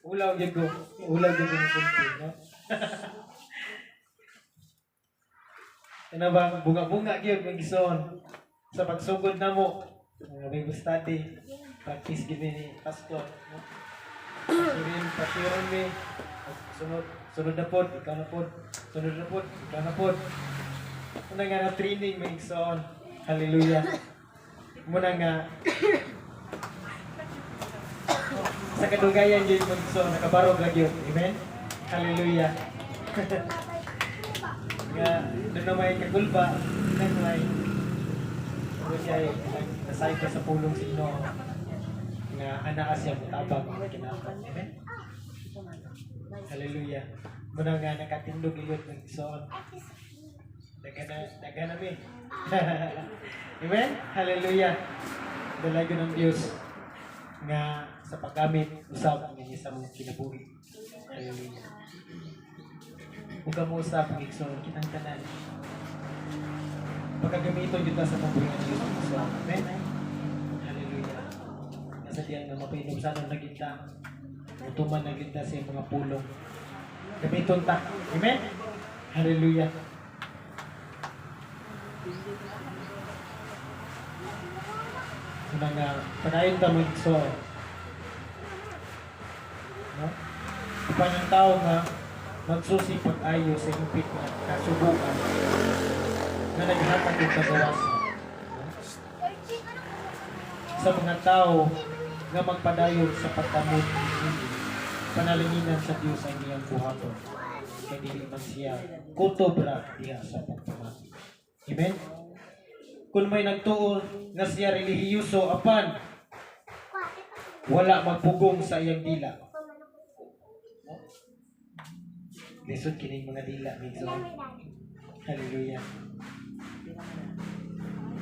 ulaw gyud ng sulti, no? Ano ba bunga-bunga gyud migsoon sa pagsugod namo Bible study practice gyud ni pastor, no? Pasirin mi sunod na pod ikaw na pod sunod na pod ikaw na pod muna nga na training migsoon. Hallelujah. Muna nga sa kadugayan yun so nakabarog lagi yun. Amen? Hallelujah. Nga doon na may kagulba doon na may siya nasay ka sa pulong sa Ginoo nga anak siya mutabang kinapang. Amen? Hallelujah. Muna nga nakatindog yun ng soon. Daga na mi. Amen? Hallelujah. Dalago ng Diyos nga sa paggamit usab ng isa mong kinabuhi. Hallelujah. Huwag ka mo usab ng igsoon kitang tanan. Pagkagamito dito sa mabuhi ng Diyos ng Islam. Amen? Hallelujah. Nasa diyan nga mapainom sa anong naginta. Utuman naginta sa mga pulong. Gamiton ta. Amen? Hallelujah. Unang panayon ta mo igsoon. No? Upang ang tao nga magsusi pag-ayo sa impit na kasubukan na naghatag ng kagawasan. No? Sa mga tao nga magpadayon sa pagtamod panalanginan sa Diyos ang iyang buhaton. Kaya dili man siya kutobra diha sa pagpamati. Amen? Kung may nagtuon nga siya relihiyoso apan wala magpugong sa iyang dila. Lisod kining mga dila minsan. Hallelujah.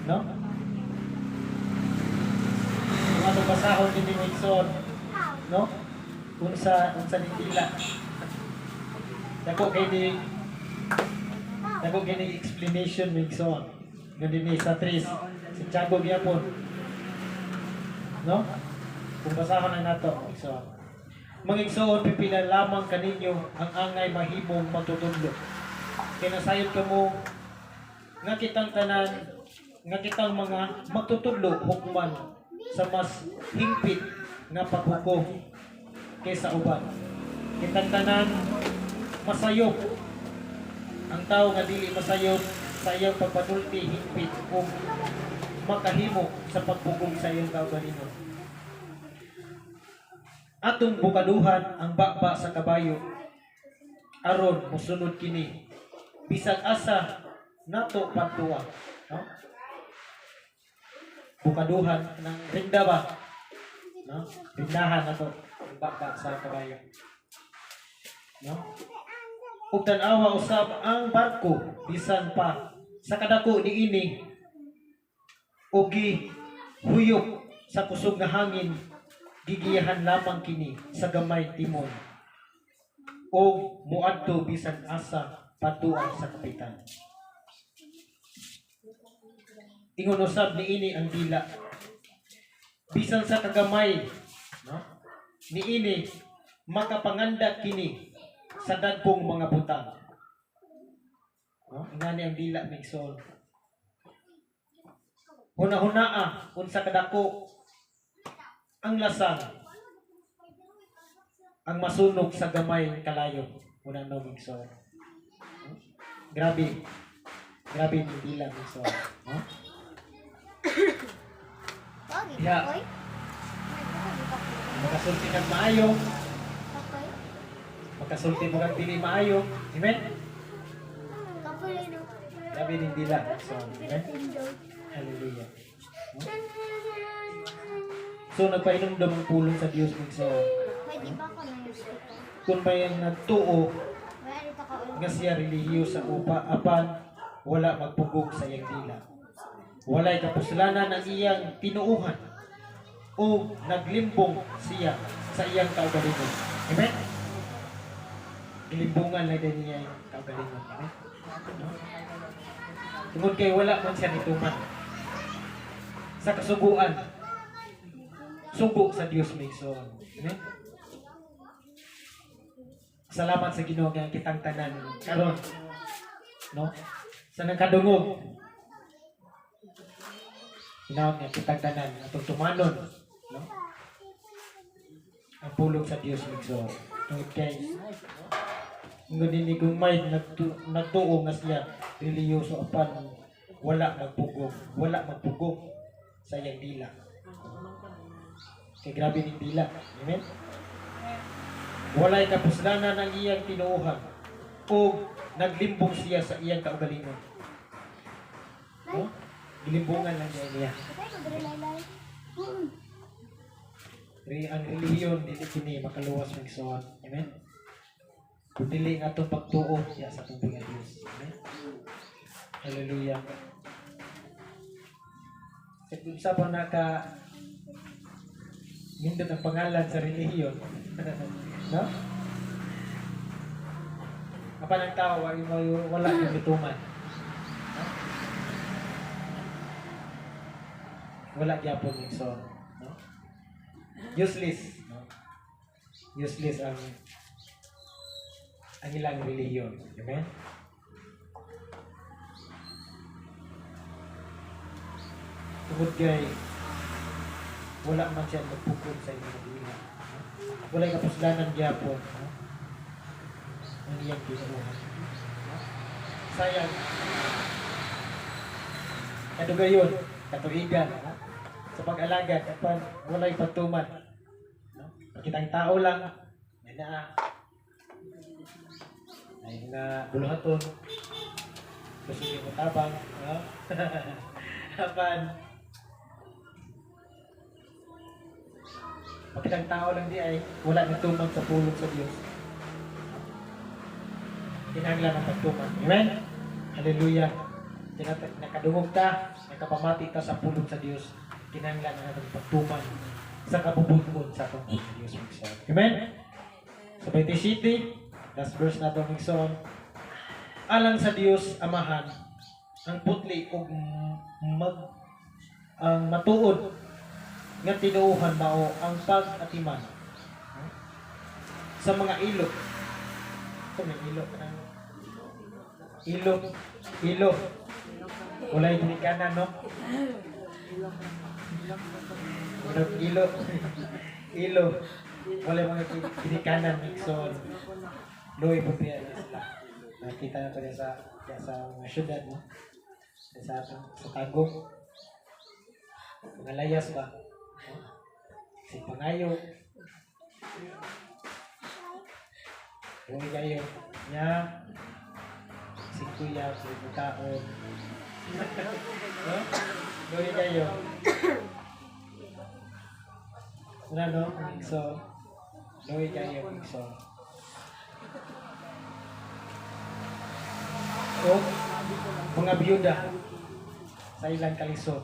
No? Kung ano basahon din yung Migson, no? Unsa ni dila. Dako kay ni explanation Migson. Nga din sa 3 si Tiago gyapon. No? Kung basahan na nato, igsoon. Mangigsoon pipila lamang kaninyo ang angay mahimong matutudlo. Kinasayod kamo nga kitang tanan, nga kitang mga magtutudlo hukman sa mas hingpit nga paghukom kaysa uban. Kitang tanan masayop ang tao nga dili masayop sa iyang pagpanulti hingpit o makahimo sa pagpugong sa iyang kaugalingon. Atong bukaduhan ang bakba sa kabayo aron mosunod kini bisag asa nato pantuwa, no? Bukaduhan ng rinda ba, no? Rindahan nato ang bakba sa kabayo, no? Ug tan-awa usab ang barko bisan pa sa kadako niini ugi huyop sa kusog nga hangin gigiyahan lamang kini sa gamay timon o muadto bisan asa patuan sa kapitan. Ingon usab niini ang dila bisan sa kagamay, no? Niini makapanganda kini sa dagkong mga butang, no? Ingani ang dila migsoon. Hunahunaa unsa kadako ang lasang ang masunog sa gamay kalayo. Una no migsoon. Grabe yung dila migsoon, no? Ya. Makasulti kag maayo. Makasulti mo kag dili maayo. Amen. Grabe yung dila migsoon. Amen. Hallelujah. So nagpainumdum ang pulong sa Dios migsoon. Kung may ang nagtuo nga siya relihiyo sa upa apan wala magpugong sa iyang dila. Walay kapuslanan ang iyang tinuuhan o naglimbong siya sa iyang kaugalingon. Amen? Gilimbungan lang din niya yung kaugalingon. Amen? No? Tungod kay wala man siya nituman sa kasuguan. Sugo sa Dios migsoon. Amen? Salamat sa Ginoo nga kitang tanan karon, no? Sa nagkadungog. Inaw nga kitang tanan atong tumanon, no? Ang pulong sa Dios migsoon. Tungod kay ngunit ni gumay nagtuo nga siya reliyoso apan wala magpugong sa iyang dila. Kay grabe ning dila. Amen. Walay kapuslanan ang iyang tinuuhan o naglimbong siya sa iyang kaugalingon. No? Gilimbungan lang niya. Ang relihiyon dili kini makaluwas migsoon. Amen. Kung dili nga itong pagtuo siya sa tubig ng Diyos. Amen. Hallelujah. Kung sa pa naka nindot ang pangalan sa relihiyon, no? Kapag ang tao wala yung bituman, no? Wala gyapon migsoon, no? Useless, no? Useless ang ilang relihiyon. Amen? Tungod kay wala man siya magpukod sa inyong dila. Wala kapuslanan gyapon, no? Ang iyang kinuha. Sayang. Kadugayon, katuigan, no? Sa pag-alagad, apan walay pagtuman, no? Pagkitang tao lang, may na ay mga buluhaton, gusto niyo matabang, no? Apan pagkitang tao lang di ay wala nagtuman sa pulong sa Diyos. Kinahanglan ang pagtuman. Amen? Hallelujah. Nakadungog ta, nakapamati ta sa pulong sa Diyos. Kinahanglan ang ating pagtuman sa kabubuton sa atong Diyos. Amen? Sa 27, last verse na itong migsoon. Alang sa Diyos Amahan, ang putli o ang matuod nga tinuuhan mao ang pag-atiman sa mga ilog. Ito may ilog na. Ilog. Walay ginikanan, no? Ilog. Walay mga ginikanan, Nixon. Loy po piya na sila. Nakita na ko din sa mga syudad, no? Sa Tagum. Mga layas ba? Si Pangayo. Loy kayo. Nya. Si Kuya, si Butaon. No? Loy kayo. Ano? So, loy kayo. So, mga biyuda sa ilang kalisod.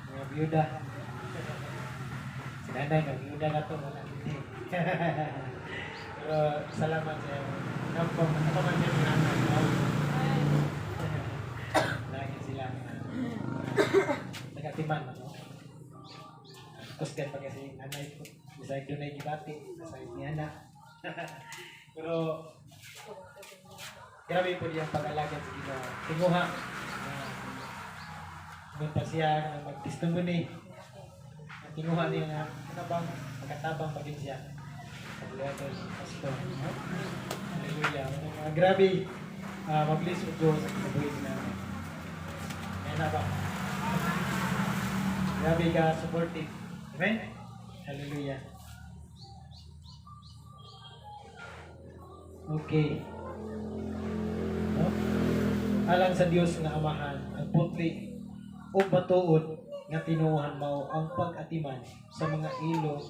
Mga biyuda. Si nanay, mga biyuda na ito. Pero salamat sa iyo. Nampong, ano man yung nanay, no? Lagi sila nagatiman, no? Kusgan pa kasi nanay ko. Bisay doon ay gibati. Bisay ni anak. Pero grabe po niyang pag-alaga sa Ginoo. Tinguha. Nung pa siya mag-testimony. Tinguha niya na kanabang magkatabang pa din siya. Pag-level sa pastor. Hallelujah. Grabe. Mag-bless with God sa kinabuhi na. Kaya na ba? Grabe ka supportive. Amen? Hallelujah. Okay. No? Alang sa Dios nga Amahan, ang putli o batuod nga tinuuhan mao ang pag-atiman sa mga ilo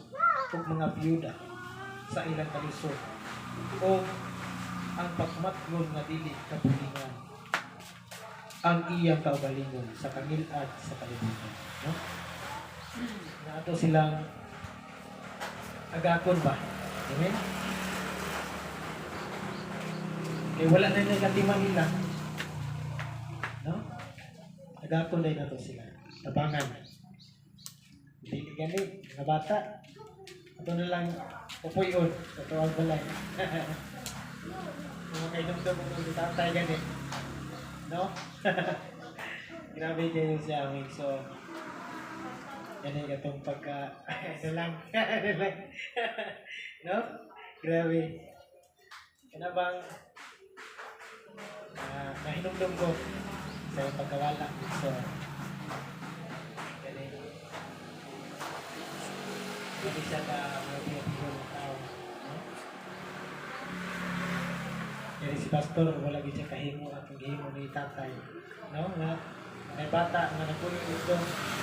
o mga biyuda sa ilang kalisod o ang pagmatlon nga dili kabulingan ang iyang kaugalingon sa kangilad sa kalibutan. No? Na ato silang agakon ba? Amen? Kaya wala na yung katiman nila. No? Agakon na ito sila. Tabangan. Hindi ganit. Mga bata. Ito na lang pupuyon. Ito ang balay. Mga kainumdum mo tatay ganit. No? Grabe kayo siya amin. So, yan yung itong pagka... Ano lang. No? Grabe. Ano bang nahinumdum ko sa pagkawala. So, yan eh. Hindi siya ka mga tao. No? Yan si pastor, wala siya kahimo at kahimo ni tatay. No? Na may bata na nagpunin ito.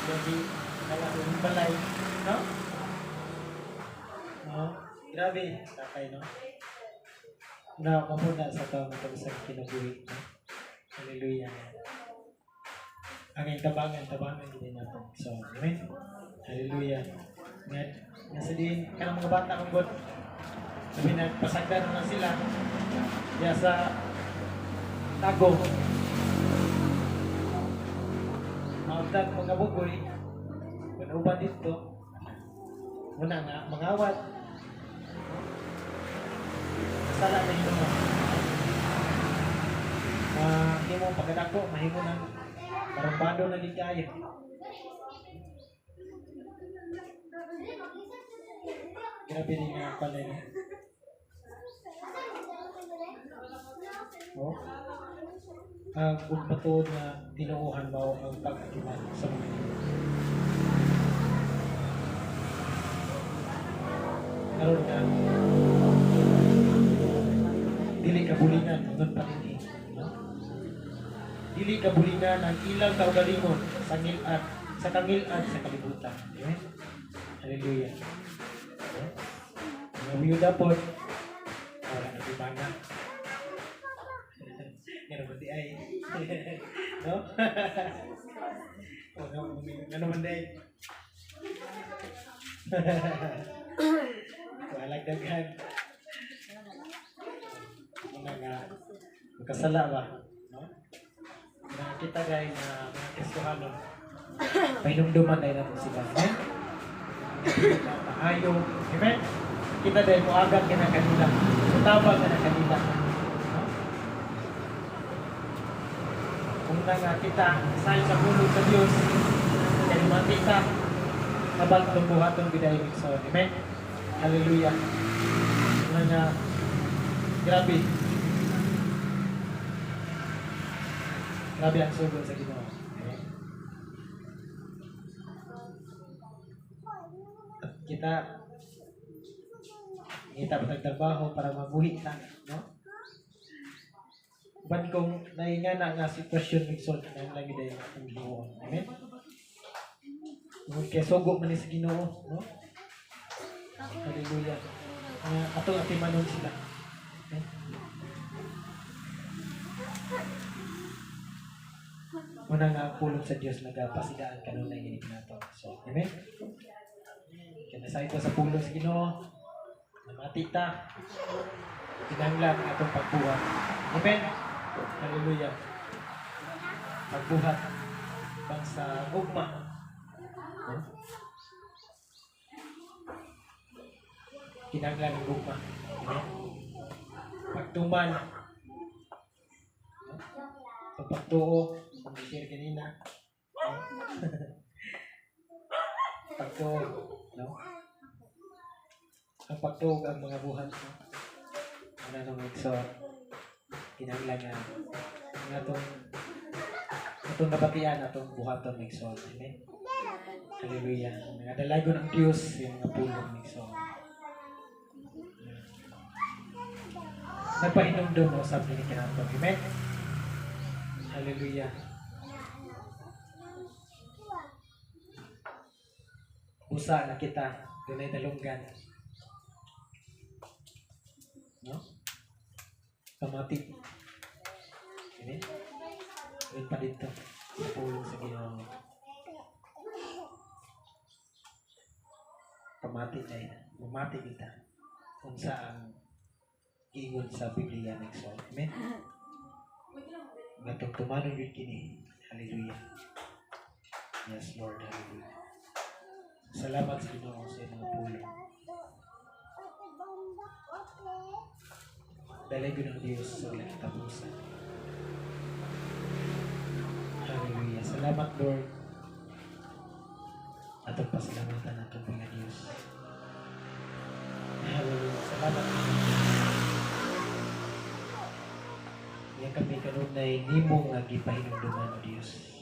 Hindi wala yung balay. No? No? Grabe. Tatay, no? Na mapuna sa taong ito sa kinabuhi. No? Hallelujah. Ang tabangan din natin. So, amen? Hallelujah. Nasa din ka ng mga bata kong God. Sabi na, pasagdan na sila. Kaya sa Tago. Mauntan mga bugoy. Manuban dito. Muna nga, mangawat. Sala na yun naman. Mahimo pagkadako, mahimo ng barambado na di kaya. Grabe rin nga pala yun. Oh? Kung patuod na tinuuhan mo ang pag-atiman sa mga ito. Karoon na, dili kabulingan, ngon panini. No? Dili kabulingan ang ilang kaugalingon sa ngilad, sa kangilad sa kalibutan. Amen? Hallelujah. Mga biyuda po, wala na bibanga. Nga naman di ay. No? Nga naman di ay. Walang daghan. Mga nga, magkasala ba? No? Mga kita guys na mga Kristohano, pahinumduman dahil nato sila. Amen? Maayo. Amen? Kita dahil muagat ka na kanila. Mutabang ka na kanila. No? Kung nga kita, sayo sa bulog sa Diyos, kaya makita, habang tumbuhatong bidayo Migson. Amen? Hallelujah. Nga, grabe. Grabe ang sugod sa Ginoo. Amen? At kita pa nagtrabaho para mabuhi ta, no? Ban kung naingana nga sitwasyon Migson na lagi dahil ang hiwoon. Amen? Kaya sugo man ni sa Ginoo, no? Hallelujah. Atong atimanon sila. Amen? Muna nga ang pulong sa Diyos nagpasidaan kanunay nga nato. So, amen? Kaya nasa ito sa pulong sa Ginoo, namati ta, kinanglan ang atong pagbuhat. Amen? Hallelujah. Pagbuhat bang sa ugma. Amen? Kinanglan ang ugma. Amen? Pagtuman. Itong pagtuo, kung share kanina. Pagtuo, no? Ang pagtuog ang mga buhat mo. Ano nung Migson, kinanglan nga ang atong nabatian, atong buhaton Migson. Amen? Hallelujah. Mga dalago ng Diyos, yung mga pulong Migson. Nagpahinumdum mo sa pinikinato. Amen? Hallelujah. Busa na kita, doon ay dalunggan. No? Pamati. Amen? Doon pa dito. Pulong sa Ginoo. Pamati na yun. Pamati kita. Kung saan giingon sa Biblia Migson. Amen? Gatong tumanon yun kini. Hallelujah. Yes, Lord. Hallelujah. Salamat sa Ginoo sa mga pulong. Dalago ng Diyos sa walang katapusan. Hallelujah. Salamat, Lord. Atong pasalamatan natong mga Diyos. Hallelujah. Salamat. Yan kami kanunay nimong nga gipahinumduman o Diyos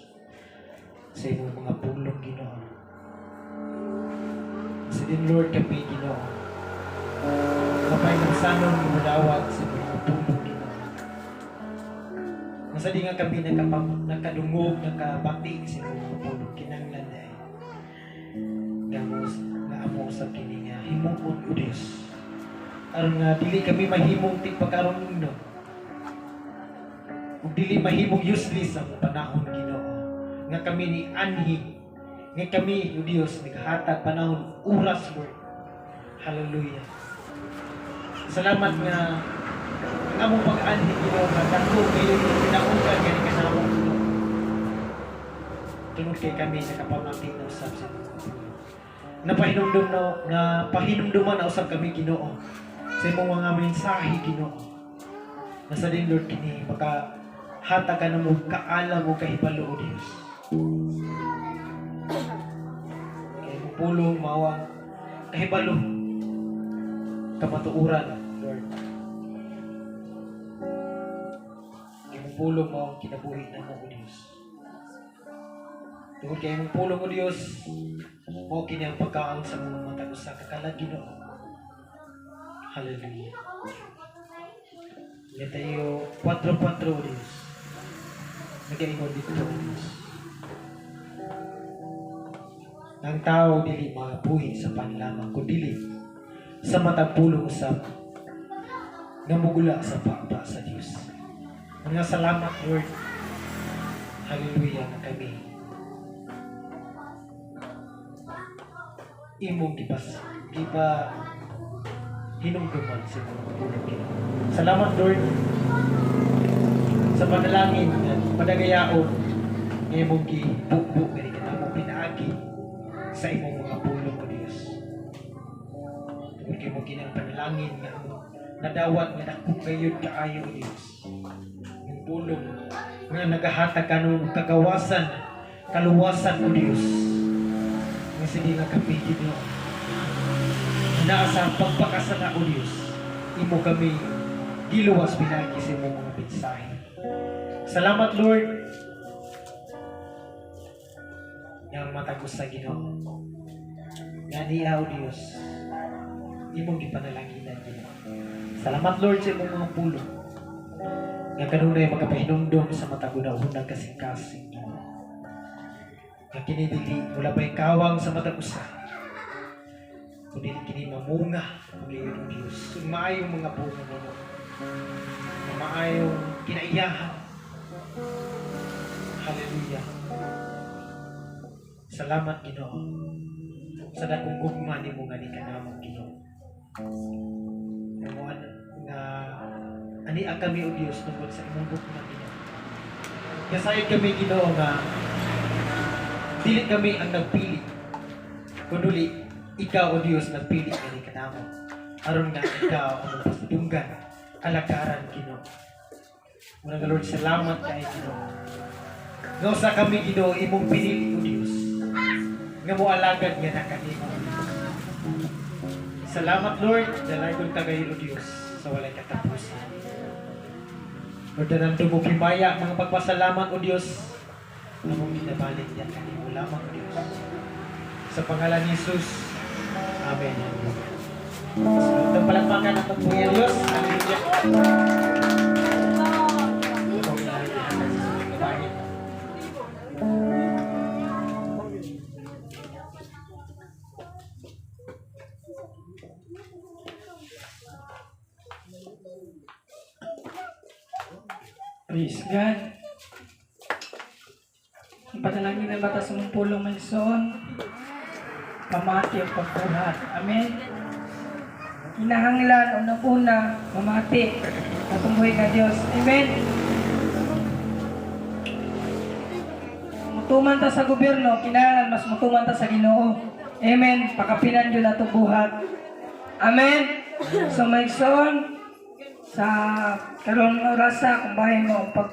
sa imong mga pulong Ginoo. Sa din Lord kami Ginoo. Kapay ng sanong imudawat sa mga pulong Ginoo. Nasa di nga kami nakadungog, nakabati sa mga pulong kinanglan ay nga amo sa kini nga himuon o Diyos. Aron nga dili kami mahimong tigpagkaroon no. Ug dili mahimong useless ang panahon Ginoo. Nga kami ni anhi, nga kami o Dios naghatag panahon oras Lord. Hallelujah. Salamat nga ang among pag-anhi Ginoo nga dako kayo pinaugan kani kanamo. Tungod kay kami nakapamati na usab sa napahinumduman na usab kami Ginoo sa imong mga mensahe Ginoo. Nasa din Lord kini maka hatag ka na mo kaalam mo kahibalo o Diyos. Kaya mo pulong mawang kahibalo kamatuuran Lord. Kaya mo pulong mawang kinabuhi na mo o Diyos. Tungkol kaya mong pulong o Diyos mo kiniyang pagkaon sa mga matag sa kakalag Ginoo. Hallelujah. Yan tayo 4-4 o Diyos. Nag-iingon dito sa Diyos. Ang tao dili mabuhi sa panlamang kundi sa matagpulong usab nga mugula sa papa sa Diyos. Mga salamat Lord. Hallelujah na kami. Imong giba hinumduman sa mga pulong Ginoo. Salamat Lord sa panalangin at padagayaon nga imong gibukbuk gani kanamo pinagi sa imong mga pulong o Dios. Tungod kay mo ginang panalangin nga nadawat nga dako gayud kaayo o Dios. Yung pulong nga nagahatag kanong kagawasan, kaluwasan o Dios. Nga sige nga kapigid no. Na sa pagpakasala o Dios, imo kami giluwas pinagi sa imong mga mensahe. Salamat Lord. Yang matagos sa Ginoo. Nga niya o Dios, imong gipanalaginan Ginoo. Salamat Lord sa imong mga pulong. Nga kanunay magapahinumdum sa matagunahunang kasing-kasing. Nga kinidili mula ba'y kawang sa matagusa. Kundi kini mamunga muli o Dios. Kung maayong mga bunga mo. Maayong kinaiyahan. Hallelujah. Salamat Ginoo sa dakong gugma nimo nga ni kanamong Ginoo. Namuan nga ani ang kami o Dios tungkol sa imong gugma Ginoo. Kasayod kami Ginoo nga dili kami ang nagpili. Kundi ikaw o Dios nagpili nga ni kanamo. Aron nga ikaw ang pasidunggan kalagaran Ginoo. Muna nga Lord, salamat kay Ginoo. Nga usa kami Ginoo imong pinili o Dios. Nga mo alagad nga na kanimo. Salamat Lord, dalaygon ka gayon o Dios sa walay katapusan. Lord, nanando mo himaya mga pagpasalamat o Dios. Na mong ginabalik yan kanimo lamang o Dios. Sa pangalan ni Jesus. Amen. So, itong palakpakan at pagpuya Diyos. Hallelujah. Praise God. Ipanalangin ng bata sa mong pulong manson. Pamati ang pagbuhat. Amen. Kinahanglan unang-una, mamati at tumuhay ka Diyos. Amen. Mutuman ta sa gobyerno, kinahanglan mas mutuman ta sa Ginoo. Amen. Pakapinan yun na buhat. Amen. So may son, sa karon nga orasa kung bahay mo pag